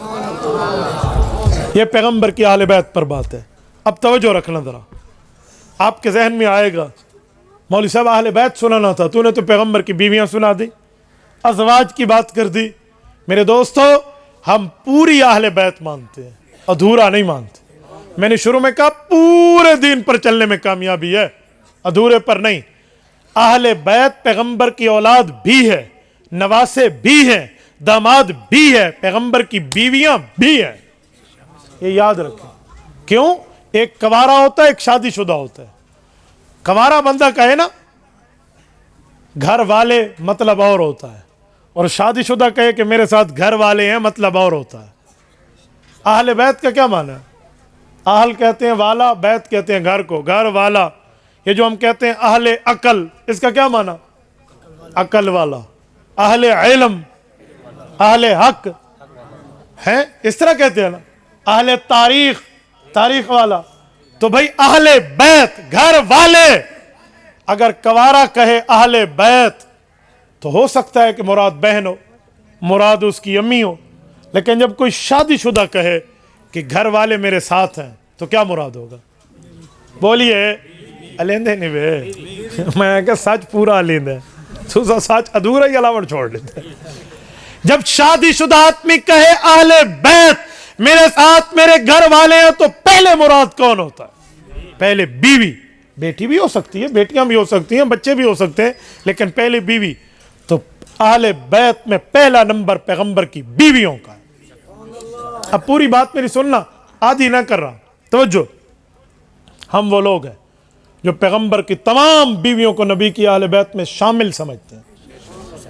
یہ پیغمبر کی اہل بیت پر بات ہے. اب توجہ رکھنا ذرا, آپ کے ذہن میں آئے گا مولوی صاحب اہل بیت سنانا تھا, تو نے تو پیغمبر کی بیویاں سنا دی, ازواج کی بات کر دی. میرے دوستو, ہم پوری اہل بیت مانتے ہیں, ادھورا نہیں مانتے. میں نے شروع میں کہا پورے دین پر چلنے میں کامیابی ہے, ادھورے پر نہیں. اہل بیت پیغمبر کی اولاد بھی ہے, نواسے بھی ہیں, داماد بھی ہے, پیغمبر کی بیویاں بھی ہیں. یہ یاد رکھیں. کیوں؟ ایک کوارا ہوتا ہے, ایک شادی شدہ ہوتا ہے. کوارا بندہ کہے نا گھر والے, مطلب اور ہوتا ہے, اور شادی شدہ کہے کہ میرے ساتھ گھر والے ہیں, مطلب اور ہوتا ہے. اہل بیت کا کیا معنی ہے؟ اہل کہتے ہیں والا, بیت کہتے ہیں گھر کو, گھر والا. یہ جو ہم کہتے ہیں اہل عقل, اس کا کیا معنی؟ عقل والا. اہل علم, اہل حق ہے, اس طرح کہتے ہیں نا. اہل تاریخ, تاریخ والا. تو بھائی اہل بیت, گھر والے. اگر کوارا کہے اہل بیت تو ہو سکتا ہے کہ مراد بہن ہو, مراد اس کی امی ہو. لیکن جب کوئی شادی شدہ کہے کہ گھر والے میرے ساتھ ہیں تو کیا مراد ہوگا؟ بولیے. الیندے نہیں بے, میں کہا سچ پورا الیند ہے, تو سچ ادھورا ہی علاوہ چھوڑ لیتے. جب شادی شدہ آدمی کہے اہل بیت میرے ساتھ میرے گھر والے ہیں تو پہلے مراد کون ہوتا ہے؟ پہلے بیوی. بیٹی بھی ہو سکتی ہے, بیٹیاں بھی ہو سکتی ہیں, بچے بھی ہو سکتے ہیں, لیکن پہلے بیوی. تو اہل بیت میں پہلا نمبر پیغمبر کی بیویوں کا ہے. اب پوری بات میری سننا، آدھی نہ کر رہا، توجہ. ہم وہ لوگ ہیں جو پیغمبر کی تمام بیویوں کو نبی کی اہل بیت میں شامل سمجھتے ہیں.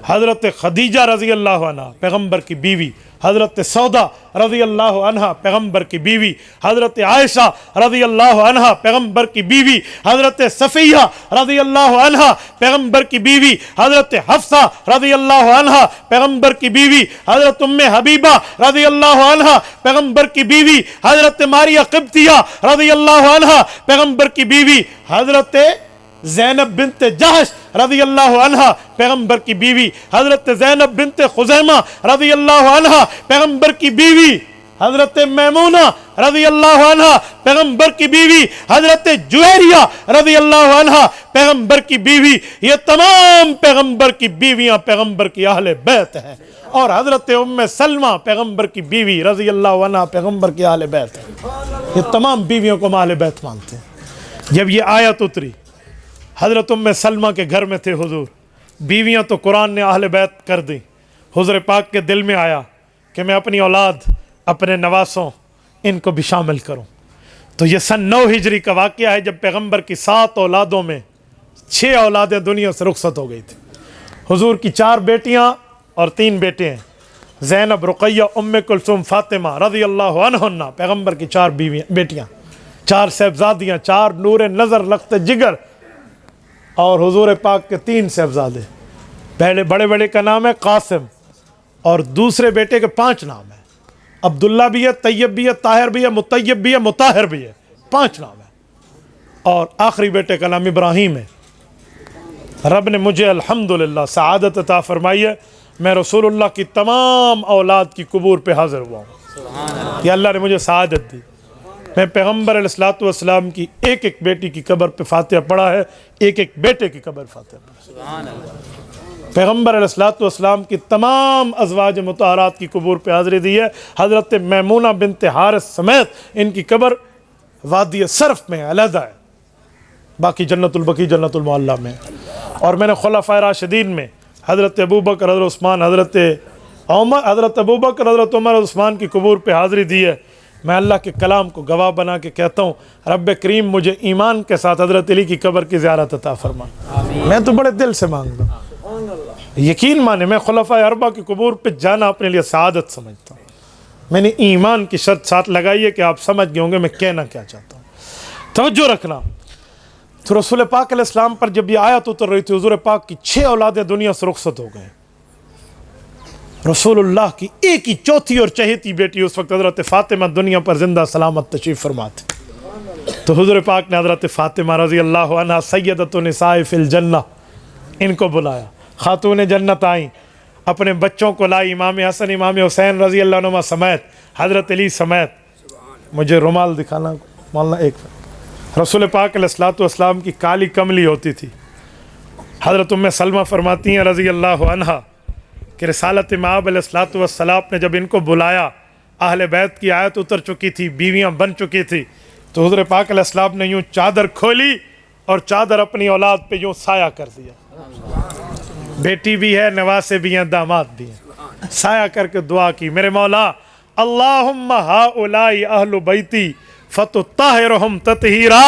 حضرت خدیجہ رضی اللہ عنہ پیغمبر کی بیوی، حضرت سودا رضی اللہ عنہ پیغمبر کی بیوی، حضرت عائشہ رضی اللہ عنہ پیغمبر کی بیوی، حضرت صفیہ رضی اللہ عنہ پیغمبر کی بیوی، حضرت حفصہ رضی اللہ عنہ پیغمبر کی بیوی، حضرت ام حبیبہ رضی اللہ عنہ پیغمبر کی بیوی، حضرت ماریہ قبطیہ رضی اللہ عنہ پیغمبر کی بیوی، حضرت زینب بنت جحش رضی اللہ عنہ پیغمبر کی بیوی، حضرت زینب بنت خزیمہ رضی اللہ عنہ پیغمبر کی بیوی، حضرت میمونہ رضی اللہ عنہ پیغمبر کی بیوی، حضرت جویریہ رضی اللہ عنہ پیغمبر کی بیوی. یہ تمام پیغمبر کی بیویاں پیغمبر کی اہل بیت ہیں. اور حضرت ام سلمہ پیغمبر کی بیوی رضی اللہ عنہ پیغمبر کی اہل بیت ہیں. یہ تمام بیویوں کو اہل بیت مانتے ہیں. جب یہ آیت اتری، حضرت ام سلمہ کے گھر میں تھے حضور، بیویاں تو قرآن نے اہل بیت کر دی. حضور پاک کے دل میں آیا کہ میں اپنی اولاد، اپنے نواسوں، ان کو بھی شامل کروں. تو یہ سن 9 ہجری کا واقعہ ہے جب پیغمبر کی 7 اولادوں میں 6 اولادیں دنیا سے رخصت ہو گئی تھی. حضور کی 4 بیٹیاں اور 3 بیٹے ہیں، زینب، رقیہ، ام کلثوم، فاطمہ رضی اللہ عنہن پیغمبر کی 4 بیٹیاں، 4 صاحبزادیاں، 4 نور نظر لخت جگر. اور حضور پاک کے 3 صاحبزادے، پہلے بڑے کا نام ہے قاسم، اور دوسرے بیٹے کے 5 نام ہیں، عبداللہ بھی ہے، طیب بھی ہے، طاہر بھی ہے، مطیب بھی ہے، مطہر بھی ہے، 5 نام ہیں. اور آخری بیٹے کا نام ابراہیم ہے. رب نے مجھے الحمدللہ سعادت عطا فرمائی ہے، میں رسول اللہ کی تمام اولاد کی قبور پہ حاضر ہوا ہوں. یہ اللہ نے مجھے سعادت دی. میں پیغمبر علیہ السلام کی ایک بیٹی کی قبر پہ فاتحہ پڑھا ہے، ایک بیٹے کی قبر فاتحہ پڑھا ہے. پیغمبر علیہ السلام کی تمام ازواج مطہرات کی قبور پہ حاضری دی ہے. حضرت میمونہ بنت حارث سمیت ان کی قبر وادی صرف میں علیحدہ ہے، باقی جنت البقیع جنت المعلی میں. اور میں نے خلفائے راشدین میں حضرت ابوبکر، حضرت عثمان، حضرت عمر، حضرت ابوبکر، حضرت عمر، عثمان کی قبور پہ حاضری دی ہے. میں اللہ کے کلام کو گواہ بنا کے کہتا ہوں، رب کریم مجھے ایمان کے ساتھ حضرت علی کی قبر کی زیارت عطا فرما. میں تو بڑے دل سے مانگتا ہوں، یقین مانے میں خلفائے اربعہ کی قبور پہ جانا اپنے لیے سعادت سمجھتا ہوں. میں نے ایمان کی شرط ساتھ لگائی ہے کہ آپ سمجھ گئے ہوں گے میں کہنا کیا چاہتا ہوں. توجہ رکھنا. تو رسول پاک علیہ السلام پر جب یہ آیت اتر رہی تھی، حضور پاک کی 6 اولادیں دنیا سے رخصت ہو گئے. رسول اللہ کی ایک ہی چوتھی اور چہیتی بیٹی اس وقت حضرت فاطمہ دنیا پر زندہ سلامت تشریف فرما تھی. تو حضور پاک نے حضرت فاطمہ رضی اللہ عنہ سیدۃ النساء فی الجنہ ان کو بلایا. خاتون جنت آئیں، اپنے بچوں کو لائی، امام حسن امام حسین رضی اللہ عنہ سمیت، حضرت علی سمیت. مجھے رومال دکھانا مولانا ایک. رسول پاک علیہ السلام کی کالی کملی ہوتی تھی. حضرت ام سلمہ فرماتی ہیں رضی اللہ عنہ کہ رسالت مآب علیہ السلام نے جب ان کو بلایا، اہل بیت کی آیت اتر چکی تھی، بیویاں بن چکی تھی، تو حضور پاک علیہ السلام نے یوں چادر کھولی اور چادر اپنی اولاد پہ یوں سایہ کر دیا. بیٹی بھی ہے، نواسے بھی ہیں، داماد بھی ہیں. سایہ کر کے دعا کی، میرے مولا اللہم ہؤلاء اہل بیتی فتطہرہم تطہیرا.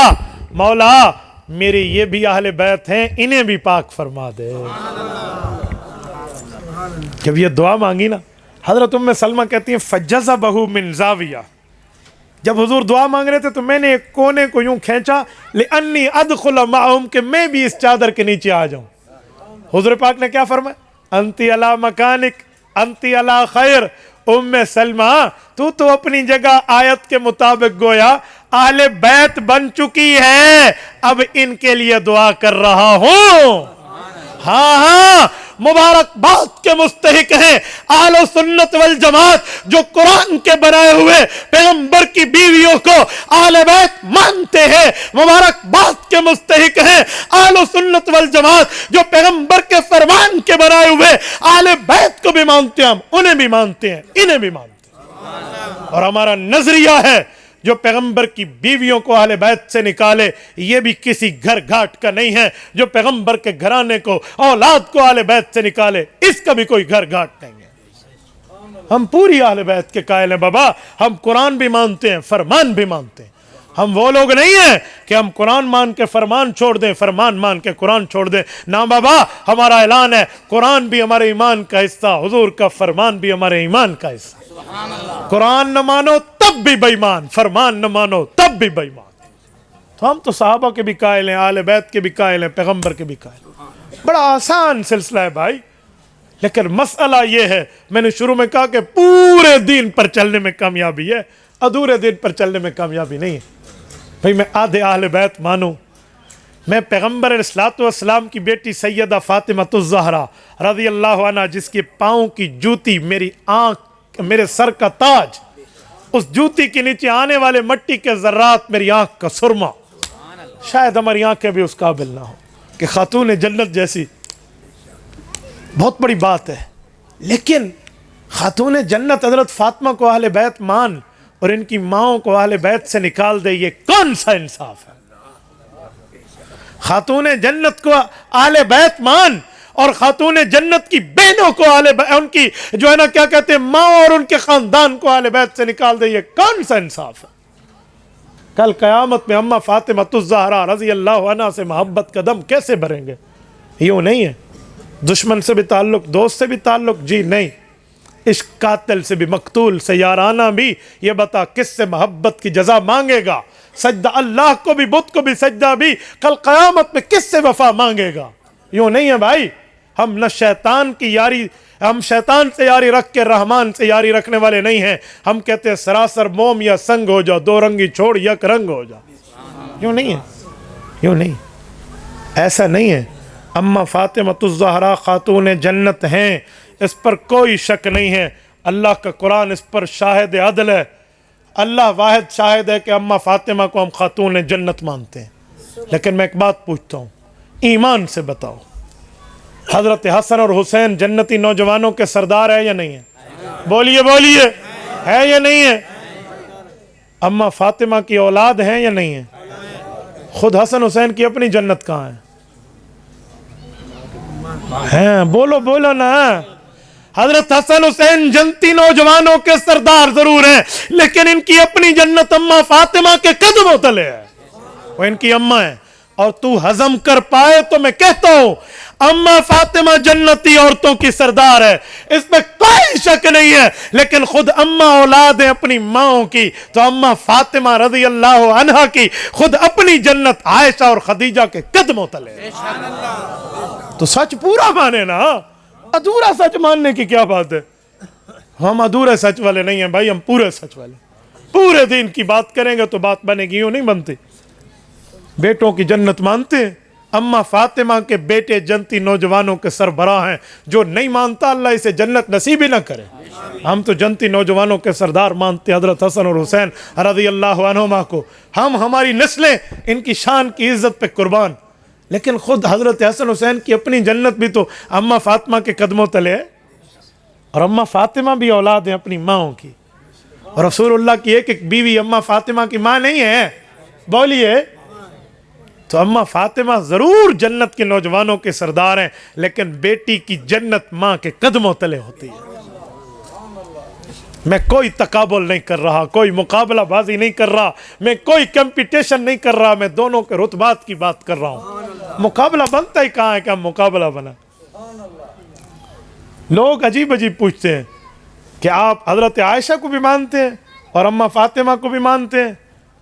مولا میرے یہ بھی اہل بیت ہیں، انہیں بھی پاک فرما دے. جب یہ دعا مانگی نا، حضرت ام سلمہ کہتی ہیں فجذبہ من زاویہ. جب حضور دعا مانگ رہے تھے تو میں نے ایک کونے کو یوں کھینچا لأنی ادخل معہم، کہ میں بھی اس چادر کے نیچے آ جاؤں. حضور پاک نے کیا فرمایا؟ انتی علی مکانک انتی علی خیر. ام سلمہ تو اپنی جگہ آیت کے مطابق گویا اہل بیت بن چکی ہے، اب ان کے لیے دعا کر رہا ہوں. ہاں مبارکباد کے مستحق ہیں اہل سنت والجماعت جو قرآن کے بنائے ہوئے پیغمبر کی بیویوں کو اہل بیت مانتے ہیں. مبارکباد کے مستحق ہیں اہل سنت والجماعت جو پیغمبر کے فرمان کے بنائے ہوئے اہل بیت کو بھی مانتے ہیں، ہم انہیں بھی مانتے ہیں، انہیں بھی مانتے ہیں. اور ہمارا نظریہ ہے جو پیغمبر کی بیویوں کو اہل بیت سے نکالے یہ بھی کسی گھر گھاٹ کا نہیں ہے. جو پیغمبر کے گھرانے کو، اولاد کو اہل بیت سے نکالے اس کا بھی کوئی گھر گھاٹ نہیں ہے. ہم پوری اہل بیت کے قائل ہیں بابا. ہم قرآن بھی مانتے ہیں، فرمان بھی مانتے ہیں. ہم وہ لوگ نہیں ہیں کہ ہم قرآن مان کے فرمان چھوڑ دیں، فرمان مان کے قرآن چھوڑ دیں. نہ بابا، ہمارا اعلان ہے قرآن بھی ہمارے ایمان کا حصہ، حضور کا فرمان بھی ہمارے ایمان کا حصہ. قرآن نہ مانو تب بھی بے ایمان، فرمان نہ مانو تب بھی بے ایمان. تو ہم تو صحابہ کے بھی قائل ہیں، اہل بیت کے بھی قائل ہیں، پیغمبر کے بھی قائل ہیں. بڑا آسان سلسلہ ہے بھائی. لیکن مسئلہ یہ ہے، میں نے شروع میں کہا کہ پورے دین پر چلنے میں کامیابی ہے، ادھورے دین پر چلنے میں کامیابی نہیں ہے. بھائی میں آدھے اہل بیت مانوں، میں پیغمبر علیہ الصلوۃ والسلام کی بیٹی سیدہ فاطمہ الزہرا رضی اللہ عنہ، جس کے پاؤں کی جوتی میری آنکھ، میرے سر کا تاج، اس جوتی کے نیچے آنے والے مٹی کے ذرات میری آنکھ کا سرما. شاید ہماری آنکھیں بھی اس قابل نہ ہو کہ خاتون جنت جیسی بہت بڑی بات ہے. لیکن خاتون جنت حضرت فاطمہ کو اہل بیت مان اور ان کی ماؤں کو اہل بیت سے نکال دے، یہ کون سا انصاف ہے؟ خاتون جنت کو اہل بیت مان اور خاتون جنت کی بہنوں کو ان کی جو ہے نا کیا کہتے ہیں ماں اور ان کے خاندان کو اہل بیت سے نکال دے، یہ کون سا انصاف ہے؟ کل قیامت میں اماں فاطمہ الزہرا رضی اللہ عنہ سے محبت کا دم کیسے بھریں گے؟ یوں نہیں ہے. دشمن سے بھی تعلق، دوست سے بھی تعلق، جی نہیں. عشق قاتل سے بھی، مقتول سے یارانہ بھی. یہ بتا کس سے محبت کی جزا مانگے گا؟ سجدہ اللہ کو بھی، بت کو بھی سجدہ بھی. کل قیامت میں کس سے وفا مانگے گا؟ یوں نہیں ہے بھائی. ہم نہ شیطان کی یاری، ہم شیطان سے یاری رکھ کے رحمان سے یاری رکھنے والے نہیں ہیں. ہم کہتے ہیں سراسر موم یا سنگ ہو جاؤ، دو رنگی چھوڑ یک رنگ ہو جاؤ. یوں نہیں ہے، یوں نہیں، ایسا نہیں ہے. اماں فاطمہ الزہرا خاتون جنت ہیں، اس پر کوئی شک نہیں ہے. اللہ کا قرآن اس پر شاہد عدل ہے. اللہ واحد شاہد ہے کہ اماں فاطمہ کو ہم خاتون جنت مانتے ہیں. لیکن میں ایک بات پوچھتا ہوں، ایمان سے بتاؤ، حضرت حسن اور حسین جنتی نوجوانوں کے سردار ہے یا نہیں ہے؟ بولیے بولیے، ہے یا نہیں ہے؟ اماں فاطمہ کی اولاد ہیں یا نہیں ہے؟ خود حسن حسین کی اپنی جنت کہاں ہے؟ ہیں بولو بولو نا. حضرت حسن حسین جنتی نوجوانوں کے سردار ضرور ہیں، لیکن ان کی اپنی جنت اماں فاطمہ کے قدموں تلے ہے. وہ ان کی اماں ہے. اور تو ہضم کر پائے تو میں کہتا ہوں اماں فاطمہ جنتی عورتوں کی سردار ہے، اس میں کوئی شک نہیں ہے. لیکن خود اماں اولاد ہیں اپنی ماؤں کی، تو اماں فاطمہ رضی اللہ عنہا کی خود اپنی جنت عائشہ اور خدیجہ کے قدموں تلے. تو سچ پورا مانے نا، ادھورا سچ ماننے کی کیا بات ہے؟ ہم ادھورے سچ والے نہیں ہیں بھائی، ہم پورے سچ والے. پورے دین کی بات کریں گے تو بات بنے گی، یوں نہیں بنتی. بیٹوں کی جنت مانتے ہیں. اماں فاطمہ کے بیٹے جنتی نوجوانوں کے سربراہ ہیں. جو نہیں مانتا اللہ اسے جنت نصیب ہی نہ کرے. ہم تو جنتی نوجوانوں کے سردار مانتے ہیں حضرت حسن اور حسین رضی اللہ عنہما کو. ہم ہماری نسلیں ان کی شان کی عزت پہ قربان. لیکن خود حضرت حسن حسین کی اپنی جنت بھی تو اماں فاطمہ کے قدموں تلے ہے. اور اماں فاطمہ بھی اولاد ہیں اپنی ماؤں کی. اور رسول اللہ کی ایک ایک بیوی اماں فاطمہ کی ماں نہیں ہے؟ بولیے. تو اماں فاطمہ ضرور جنت کے نوجوانوں کے سردار ہیں، لیکن بیٹی کی جنت ماں کے قدموں تلے ہوتی ہے. میں کوئی تقابل نہیں کر رہا، کوئی مقابلہ بازی نہیں کر رہا، میں کوئی کمپٹیشن نہیں کر رہا، میں دونوں کے رتبات کی بات کر رہا ہوں. مقابلہ بنتا ہی کہاں ہے کہ ہم مقابلہ بنا. لوگ عجیب عجیب پوچھتے ہیں کہ آپ حضرت عائشہ کو بھی مانتے ہیں اور اماں فاطمہ کو بھی مانتے ہیں.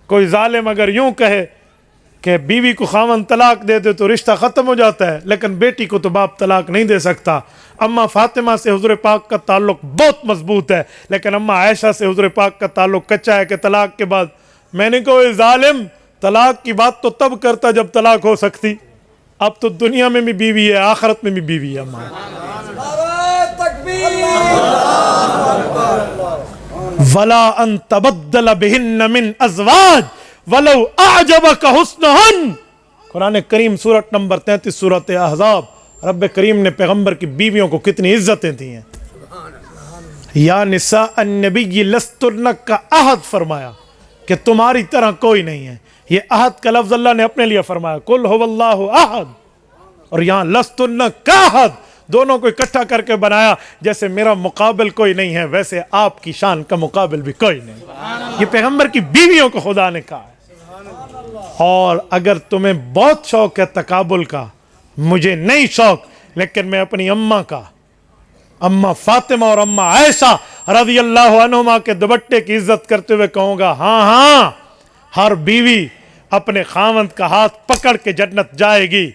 کوئی ظالم اگر یوں کہے کہ بیوی کو خاوند طلاق دے دے تو رشتہ ختم ہو جاتا ہے، لیکن بیٹی کو تو باپ طلاق نہیں دے سکتا. اماں فاطمہ سے حضور پاک کا تعلق بہت مضبوط ہے، لیکن اماں عائشہ سے حضور پاک کا تعلق کچا ہے کہ طلاق کے بعد. میں نے کہا ظالم، طلاق کی بات تو تب کرتا جب طلاق ہو سکتی. اب تو دنیا میں بھی بیوی ہے، آخرت میں بھی بیوی ہے اماں. وَلَا أَن تَبَدَّلَ بِهِنَّ مِنْ أَزْوَاجٍ وَلَوْ أَعْجَبَكَ حُسْنُهُنَّ. قرآن کریم سورت نمبر 33 سورت احزاب. رب کریم نے پیغمبر کی بیویوں کو کتنی عزتیں دی ہیں. یا نساء النبی لستن کا عہد فرمایا کہ تمہاری طرح کوئی نہیں ہے. یہ عہد کا لفظ اللہ نے اپنے لیے فرمایا، قل هو اللہ احد. اور یہاں لستن کا عہد، دونوں کو اکٹھا کر کے بنایا. جیسے میرا مقابل کوئی نہیں ہے ویسے آپ کی شان کا مقابل بھی کوئی نہیں. یہ پیغمبر کی بیویوں کو خدا نے کہا ہے. اور اگر تمہیں بہت شوق ہے تقابل کا، مجھے نہیں شوق، لیکن میں اپنی اماں کا، اماں فاطمہ اور اماں عائشہ رضی اللہ عنہما کے دوپٹے کی عزت کرتے ہوئے کہوں گا، ہاں ہاں ہر بیوی اپنے خاوند کا ہاتھ پکڑ کے جنت جائے گی.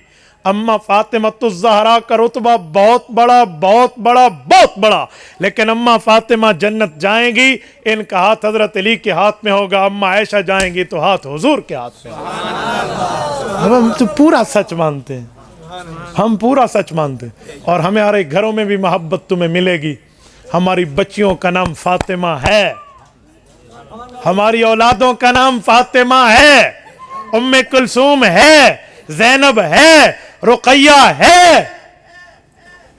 اماں فاطمہ الزہرا کا رتبہ بہت بڑا بہت بڑا بہت بڑا، لیکن اماں فاطمہ جنت جائیں گی، ان کا ہاتھ حضرت علی کے ہاتھ میں ہوگا. اماں عائشہ جائیں گی تو ہاتھ حضور کے ہاتھ میں ہوگا. ہم تو پورا سچ مانتے ہیں، ہم پورا سچ مانتے ہیں. اور ہمارے گھروں میں بھی محبت تمہیں ملے گی. ہماری بچیوں کا نام فاطمہ ہے، ہماری اولادوں کا نام فاطمہ ہے، ام کلثوم ہے، زینب ہے، رقیہ ہے.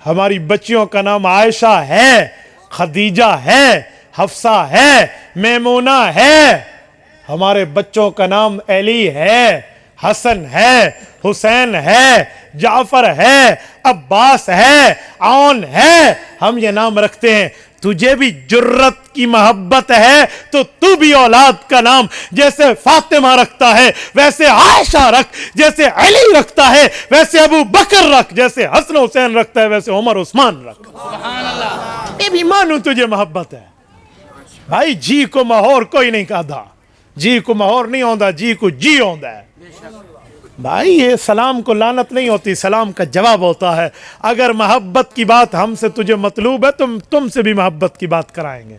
ہماری بچیوں کا نام عائشہ ہے، خدیجہ ہے، حفصہ ہے، میمونہ ہے. ہمارے بچوں کا نام علی ہے، حسن ہے، حسین ہے، جعفر ہے، عباس ہے، عون ہے. ہم یہ نام رکھتے ہیں. تجھے بھی جرت کی محبت ہے تو تو بھی اولاد کا نام جیسے فاطمہ رکھتا ہے ویسے عائشہ رکھ، جیسے علی رکھتا ہے ویسے ابو بکر رکھ، جیسے حسن حسین رکھتا ہے ویسے عمر عثمان رکھ. میں بھی مانوں تجھے محبت ہے بھائی. جی کو مہور کوئی نہیں کہا، جی کو مہور نہیں ہوندا، جی کو جی ہوندا ہے بھائی. یہ سلام کو لعنت نہیں ہوتی، سلام کا جواب ہوتا ہے. اگر محبت کی بات ہم سے تجھے مطلوب ہے تو تم سے بھی محبت کی بات کرائیں گے.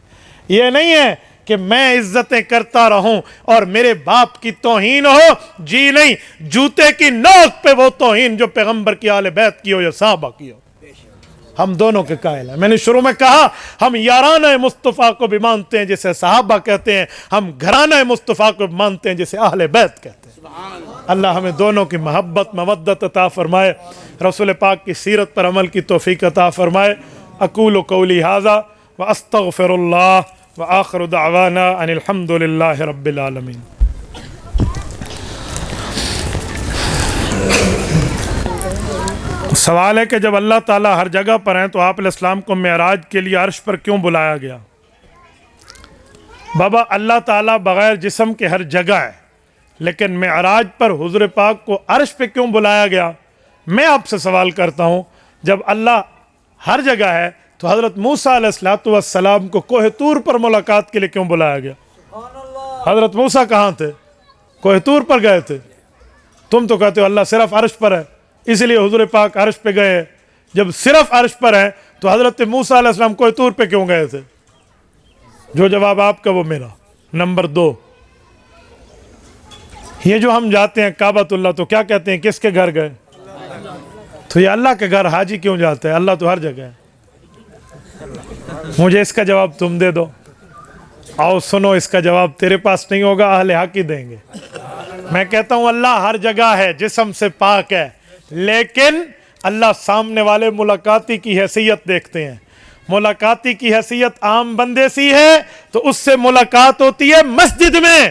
یہ نہیں ہے کہ میں عزتیں کرتا رہوں اور میرے باپ کی توہین ہو. جی نہیں، جوتے کی نوک پہ وہ توہین جو پیغمبر کی آل بیت کی ہو یا صحابہ کی ہو. ہم دونوں کے قائل ہیں. میں نے شروع میں کہا ہم یارانہ مصطفیٰ کو بھی مانتے ہیں جسے صحابہ کہتے ہیں، ہم گھرانہ مصطفیٰ کو بھی مانتے ہیں جسے اہل بیت کہتے ہیں. اللہ ہمیں دونوں کی محبت مودت عطا فرمائے، رسول پاک کی سیرت پر عمل کی توفیق عطا فرمائے. اقول قولی ھذا واستغفر اللہ وآخر دعوانا ان الحمد للہ رب العالمین. سوال ہے کہ جب اللہ تعالیٰ ہر جگہ پر ہیں تو آپ علیہ السلام کو معراج کے لیے عرش پر کیوں بلایا گیا؟ بابا اللہ تعالیٰ بغیر جسم کے ہر جگہ ہے، لیکن معراج پر حضور پاک کو عرش پہ کیوں بلایا گیا؟ میں آپ سے سوال کرتا ہوں، جب اللہ ہر جگہ ہے تو حضرت موسیٰ علیہ السلام کو کوہ طور پر ملاقات کے لیے کیوں بلایا گیا؟ حضرت موسیٰ کہاں تھے؟ کوہ طور پر گئے تھے. تم تو کہتے ہو اللہ صرف عرش پر ہے اس لیے حضور پاک عرش پہ گئے. جب صرف عرش پر ہے تو حضرت موسیٰ علیہ السلام کوہ طور پہ کیوں گئے تھے؟ جو جواب آپ کا وہ میرا. نمبر 2، یہ جو ہم جاتے ہیں کعبۃ اللہ تو کیا کہتے ہیں کس کے گھر گئے؟ تو یہ اللہ کے گھر حاجی کیوں جاتا ہے؟ اللہ تو ہر جگہ ہے. مجھے اس کا جواب تم دے دو. آؤ سنو، اس کا جواب تیرے پاس نہیں ہوگا، اہل حق ہی دیں گے. میں کہتا ہوں اللہ ہر جگہ ہے، جسم سے پاک ہے، لیکن اللہ سامنے والے ملاقاتی کی حیثیت دیکھتے ہیں. ملاقاتی کی حیثیت عام بندے سی ہے تو اس سے ملاقات ہوتی ہے مسجد میں.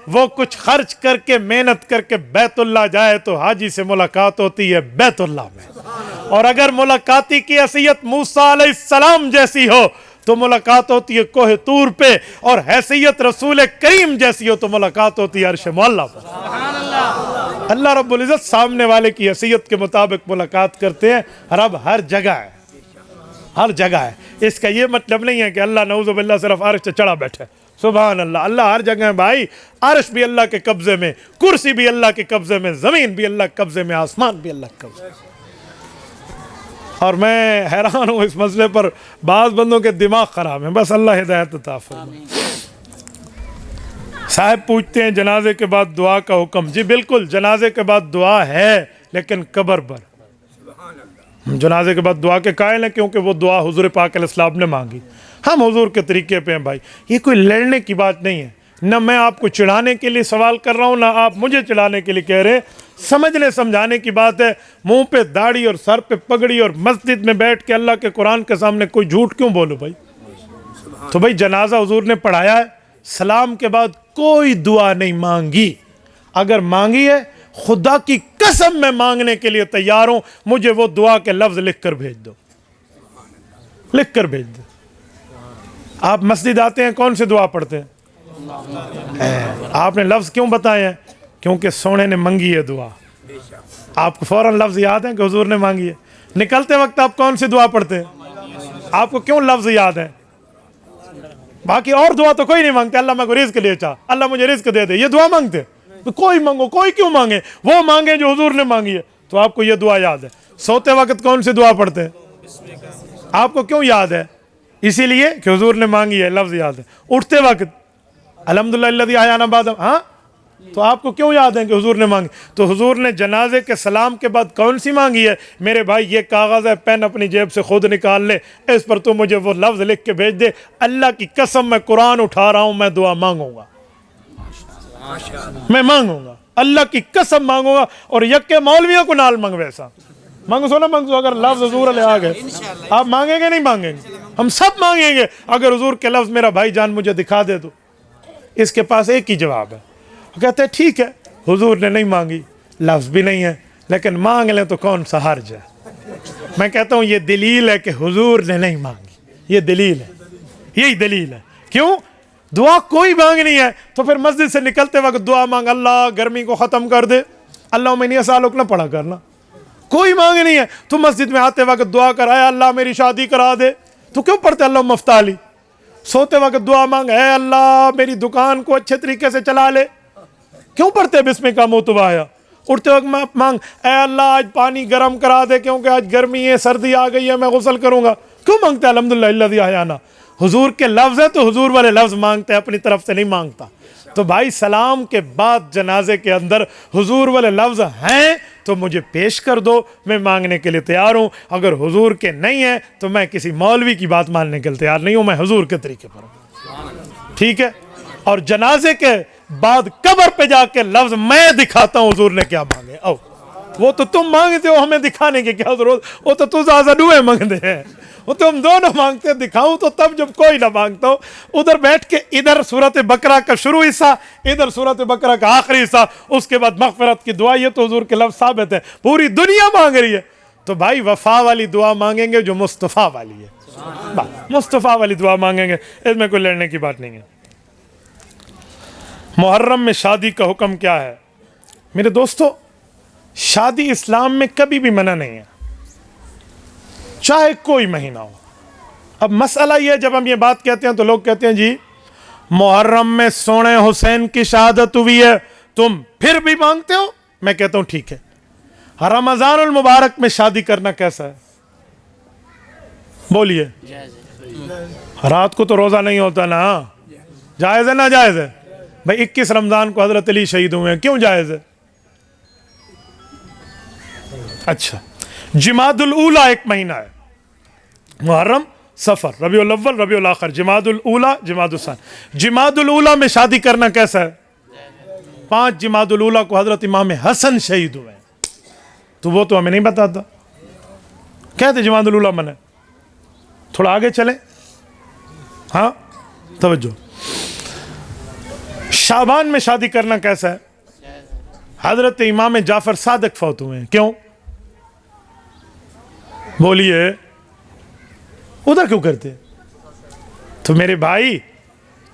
وہ کچھ خرچ کر کے محنت کر کے بیت اللہ جائے تو حاجی سے ملاقات ہوتی ہے بیت اللہ میں. اور اگر ملاقاتی کی حیثیت موسیٰ علیہ السلام جیسی ہو تو ملاقات ہوتی ہے کوہ طور پہ، اور حیثیت رسول کریم جیسی ہو تو ملاقات ہوتی ہے عرش معلی پر. اللہ رب العزت سامنے والے کی حیثیت کے مطابق ملاقات کرتے ہیں. رب ہر جگہ ہے، ہر جگہ ہے. اس کا یہ مطلب نہیں ہے کہ اللہ نعوذ باللہ صرف عرش سے چڑھا بیٹھے. سبحان اللہ، اللہ ہر جگہ ہے بھائی. عرش بھی اللہ کے قبضے میں، کرسی بھی اللہ کے قبضے میں، زمین بھی اللہ کے قبضے میں، آسمان بھی اللہ کے قبضے میں. اور میں حیران ہوں اس مسئلے پر، بعض بندوں کے دماغ خراب ہیں. بس اللہ ہدایت عطا فرمائے. صاحب پوچھتے ہیں جنازے کے بعد دعا کا حکم. جی بالکل، جنازے کے بعد دعا ہے لیکن قبر پر. ہم جنازے کے بعد دعا کے قائل ہیں کیونکہ وہ دعا حضور پاک علیہ السلام نے مانگی. ہم حضور کے طریقے پہ ہیں بھائی. یہ کوئی لڑنے کی بات نہیں ہے. نہ میں آپ کو چڑھانے کے لیے سوال کر رہا ہوں، نہ آپ مجھے چڑھانے کے لیے کہہ رہے. سمجھنے سمجھانے کی بات ہے. منہ پہ داڑھی اور سر پہ پگڑی اور مسجد میں بیٹھ کے اللہ کے قرآن کے سامنے کوئی جھوٹ کیوں بولو بھائی؟ تو بھائی جنازہ حضور نے پڑھایا ہے، سلام کے بعد کوئی دعا نہیں مانگی. اگر مانگی ہے خدا کی قسم میں مانگنے کے لیے تیار ہوں, مجھے وہ دعا کے لفظ لکھ کر بھیج دو, لکھ کر بھیج دو. آپ مسجد آتے ہیں کون سے دعا پڑھتے ہیں؟ آپ نے لفظ کیوں بتائے ہیں؟ کیونکہ سونے نے منگی ہے دعا. آپ کو فوراً لفظ یاد ہے کہ حضور نے مانگی ہے. نکلتے وقت آپ کون سی دعا پڑھتے ہیں؟ آپ کو کیوں لفظ یاد ہے؟ باقی اور دعا تو کوئی نہیں مانگتے, اللہ میں کو رزق دے چاہ, اللہ مجھے رزق دے دے, یہ دعا مانگتے؟ تو کوئی مانگو, کوئی کیوں مانگے, وہ مانگے جو حضور نے مانگی ہے. تو آپ کو یہ دعا یاد ہے. سوتے وقت کون سی دعا پڑھتے ہیں؟ آپ کو کیوں یاد ہے؟ اسی لیے کہ حضور نے مانگی ہے, لفظ یاد ہے. اٹھتے وقت الحمدللہ الذی احیانا بعد, ہاں تو آپ کو کیوں یاد ہے کہ حضور نے مانگی؟ تو حضور نے جنازے کے سلام کے بعد کون سی مانگی ہے؟ میرے بھائی یہ کاغذ ہے, پین اپنی جیب سے خود نکال لے, اس پر تو مجھے وہ لفظ لکھ کے بھیج دے, اللہ کی قسم میں قرآن اٹھا رہا ہوں, میں دعا مانگوں گا, میں مانگوں گا, اللہ کی قسم مانگوں گا. اور یکے مولویوں کو نال منگوے ایسا مانگو سو نا مانگو سو, اگر لفظ حضور علیہ آ گئے آپ مانگیں گے نہیں مانگیں گے؟ ہم سب مانگیں گے. اگر حضور کے لفظ میرا بھائی جان مجھے دکھا دے تو اس کے پاس ایک ہی جواب ہے, وہ کہتے ہیں ٹھیک ہے حضور نے نہیں مانگی, لفظ بھی نہیں ہے, لیکن مانگ لیں تو کون سا حرج ہے. میں کہتا ہوں یہ دلیل ہے کہ حضور نے نہیں مانگی, یہ دلیل ہے, یہی دلیل ہے. کیوں؟ دعا کوئی مانگنی ہے تو پھر مسجد سے نکلتے وقت دعا مانگ, اللہ گرمی کو ختم کر دے, اللہم انی اسالک نہ پڑھا کرنا. کوئی مانگنی ہے تو مسجد میں آتے وقت دعا کر, اے اللہ میری شادی کرا دے, تو کیوں پڑھتے اللہم افتح لی؟ سوتے وقت دعا مانگ, اے اللہ میری دکان کو اچھے طریقے سے چلا لے, کیوں پڑھتے بسم کا متوایا؟ اٹھتے وقت مانگ, اے اللہ آج پانی گرم کرا دے کیونکہ آج گرمی ہے, سردی آ گئی ہے, میں غسل کروں گا. کیوں مانگتے الحمدللہ الذی احیانا؟ حضور کے لفظ ہے تو حضور والے لفظ مانگتے ہیں, اپنی طرف سے نہیں مانگتا. تو بھائی سلام کے بعد جنازے کے اندر حضور والے لفظ ہیں تو مجھے پیش کر دو, میں مانگنے کے لیے تیار ہوں. اگر حضور کے نہیں ہیں تو میں کسی مولوی کی بات ماننے کے لیے تیار نہیں ہوں, میں حضور کے طریقے پر ہوں. ٹھیک ہے؟ اور جنازے کے بعد قبر پہ جا کے لفظ میں دکھاتا ہوں حضور نے کیا مانگے. او وہ تو تم مانگتے ہو, ہمیں دکھانے کی کیا ضرورت, وہ تو زیادہ ڈوئے مانگتے ہیں, وہ تو ہم دونوں مانگتے ہیں. دکھاؤں تو تب جب کوئی نہ مانگتا ہو. ادھر بیٹھ کے ادھر سورۃ بقرہ کا شروع حصہ, ادھر سورۃ بقرہ کا آخری حصہ, اس کے بعد مغفرت کی دعا, یہ تو حضور کے لفظ ثابت ہے, پوری دنیا مانگ رہی ہے. تو بھائی وفا والی دعا مانگیں گے جو مصطفیٰ والی ہے, مصطفیٰ والی دعا مانگیں گے, اس میں کوئی لڑنے کی بات نہیں ہے. محرم میں شادی کا حکم کیا ہے؟ میرے دوستو, شادی اسلام میں کبھی بھی منع نہیں ہے, چاہے کوئی مہینہ ہو. اب مسئلہ یہ ہے, جب ہم یہ بات کہتے ہیں تو لوگ کہتے ہیں جی محرم میں سونے حسین کی شہادت ہوئی ہے, تم پھر بھی مانگتے ہو. میں کہتا ہوں ٹھیک ہے, رمضان المبارک میں شادی کرنا کیسا ہے؟ بولیے. رات کو تو روزہ نہیں ہوتا نا, جائز ہے نا جائز ہے؟ بھائی 21 رمضان کو حضرت علی شہید ہوئے ہیں, کیوں جائز ہے؟ اچھا, جمادی الاولیٰ ایک مہینہ ہے, محرم, صفر, ربیع الاول, ربیع الاخر, جمادی الاولیٰ, جمادی الثانی. جمادی الاولیٰ میں شادی کرنا کیسا ہے؟ 5 جمادی الاولیٰ کو حضرت امام حسن شہید ہوئے ہیں, تو وہ تو ہمیں نہیں بتاتا. کہتے جمادی الاولیٰ من ہے. تھوڑا آگے چلیں, ہاں توجہ. شعبان میں شادی کرنا کیسا ہے؟ حضرت امام جعفر صادق فوت ہوئے ہیں, کیوں؟ بولیے, ادھر کیوں کرتے؟ تو میرے بھائی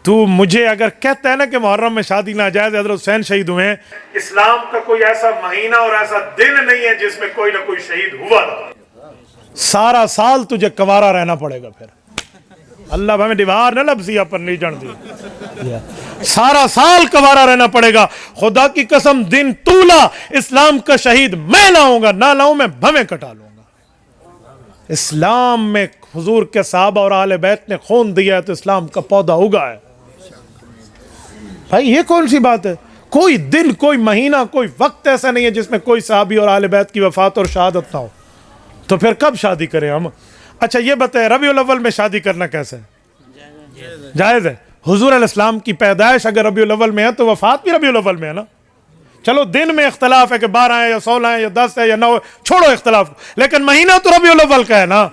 تو مجھے اگر کہتا ہے نا کہ محرم میں شادی ناجائز ہے, حضرت حسین شہید ہوئے ہیں, اسلام کا کوئی ایسا مہینہ اور ایسا دن نہیں ہے جس میں کوئی نہ کوئی شہید ہوا نہ. سارا سال تجھے کوارا رہنا پڑے گا, پھر اللہ ہمیں دیوار نہ لبزیا پر نہیں جان دی, سارا سال کوارا رہنا پڑے گا. خدا کی قسم دن طولا اسلام کا شہید میں لاؤں گا, نہ لاؤں میں بھویں کٹا لوں گا. اسلام میں حضور کے صحابہ اور اہل بیت نے خون دیا ہے تو اسلام کا پودا اگا ہے. بھائی یہ کون سی بات ہے؟ کوئی دن, کوئی مہینہ, کوئی وقت ایسا نہیں ہے جس میں کوئی صحابی اور اہل بیت کی وفات اور شہادت نہ ہو. تو پھر کب شادی کریں ہم؟ اچھا یہ بتائیں, ربیع الاول میں شادی کرنا کیسے ہے؟ جائز ہے. حضور علیہ السلام کی پیدائش اگر ربیع الاول میں ہے تو وفات بھی ربیع الاول میں ہے نا. چلو دن میں اختلاف ہے کہ 12 ہے یا 16 ہے یا 10 ہے یا 9 ہے, چھوڑو اختلاف, لیکن مہینہ تو ربیع الاول کا ہے نا,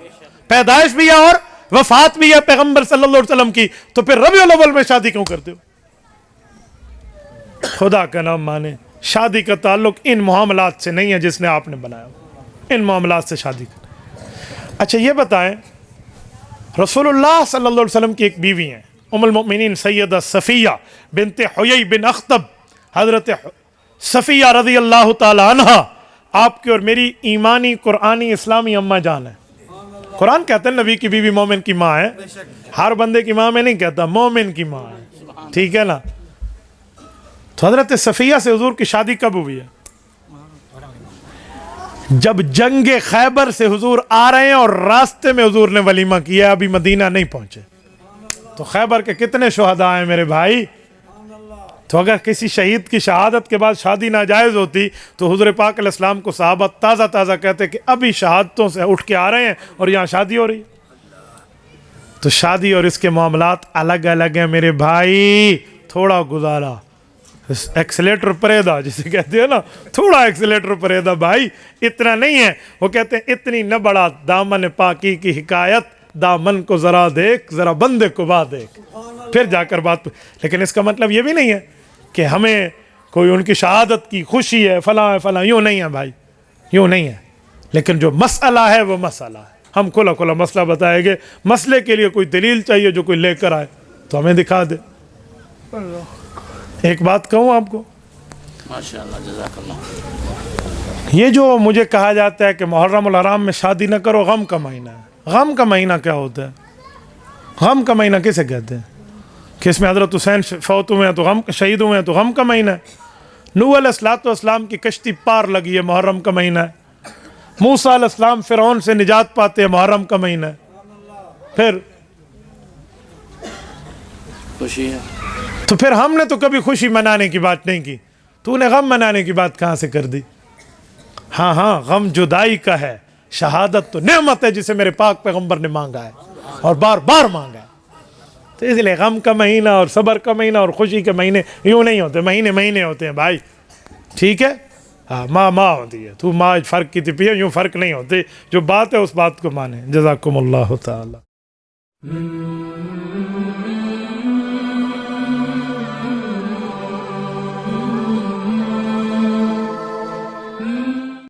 پیدائش بھی ہے اور وفات بھی ہے پیغمبر صلی اللہ علیہ وسلم کی, تو پھر ربیع الاول میں شادی کیوں کرتے ہو؟ خدا کا نام مانے, شادی کا تعلق ان معاملات سے نہیں ہے جس نے آپ نے بنایا، ان معاملات سے شادی کا۔ اچھا یہ بتائیں، رسول اللہ صلی اللہ علیہ وسلم کی ایک بیوی ہیں ام المؤمنین سیدہ صفیہ بنت حیی بن اخطب، حضرت صفیہ رضی اللہ تعالی عنہ آپ کی اور میری ایمانی قرآنی اسلامی اماں جان ہے۔ قرآن کہتا ہے نبی کی بیوی مومن کی ماں ہے، ہر بندے کی ماں میں نہیں کہتا، مومن کی ماں ہے، ٹھیک ہے نا؟ تو حضرت صفیہ سے حضور کی شادی کب ہوئی ہے؟ جب جنگ خیبر سے حضور آ رہے ہیں اور راستے میں حضور نے ولیمہ کیا، ابھی مدینہ نہیں پہنچے۔ تو خیبر کے کتنے شہداء ہیں میرے بھائی؟ تو اگر کسی شہید کی شہادت کے بعد شادی ناجائز ہوتی تو حضور پاک علیہ السلام کو صحابہ تازہ تازہ کہتے کہ ابھی شہادتوں سے اٹھ کے آ رہے ہیں اور یہاں شادی ہو رہی ہے۔ تو شادی اور اس کے معاملات الگ الگ ہیں میرے بھائی، تھوڑا گزارا، ایکسیلیٹر پریدا جسے کہتے ہیں نا، تھوڑا ایکسیلیٹر پریدا بھائی، اتنا نہیں ہے۔ وہ کہتے ہیں اتنی نہ بڑا دامن پاکی کی حکایت، دامن کو ذرا دیکھ، ذرا بندے کو با دیکھ، پھر جا کر بات۔ لیکن اس کا مطلب یہ بھی نہیں ہے کہ ہمیں کوئی ان کی شہادت کی خوشی ہے، فلاں ہے فلاں، یوں نہیں ہے بھائی، یوں نہیں ہے۔ لیکن جو مسئلہ ہے وہ مسئلہ ہے، ہم کھلا کھلا مسئلہ بتائیں گے۔ مسئلے کے لیے کوئی دلیل چاہیے جو کوئی لے کر آئے تو ہمیں دکھا دے۔ ایک بات کہوں آپ کو، ماشاءاللہ، جزاک اللہ۔ یہ جو مجھے کہا جاتا ہے کہ محرم الحرام میں شادی نہ کرو، غم کا مہینہ ہے۔ غم کا مہینہ کیا ہوتا ہے؟ غم کا مہینہ کسے کہتے ہیں؟ کہ اس میں حضرت حسین فوت ہوئے ہیں تو غم، شہید ہوئے ہیں تو غم کا مہینہ ہے۔ نوح علیہ السلام کی کشتی پار لگی ہے، محرم کا مہینہ ہے۔ موسیٰ علیہ السلام فرعون سے نجات پاتے ہیں، محرم کا مہینہ ہے۔ پھر خوشی ہے تو پھر ہم نے تو کبھی خوشی منانے کی بات نہیں کی، تو نے غم منانے کی بات کہاں سے کر دی؟ ہاں ہاں، غم جدائی کا ہے، شہادت تو نعمت ہے جسے میرے پاک پیغمبر نے مانگا ہے اور بار بار مانگا ہے۔ تو اس لیے غم کا مہینہ اور صبر کا مہینہ اور خوشی کے مہینے یوں نہیں ہوتے، مہینے مہینے ہوتے ہیں بھائی، ٹھیک ہے؟ ہاں، ماں ہوتی ہے، تو ماں فرق کی تھی، یوں فرق نہیں ہوتے۔ جو بات ہے اس بات کو مانیں۔ جزاکم اللہ تعالی۔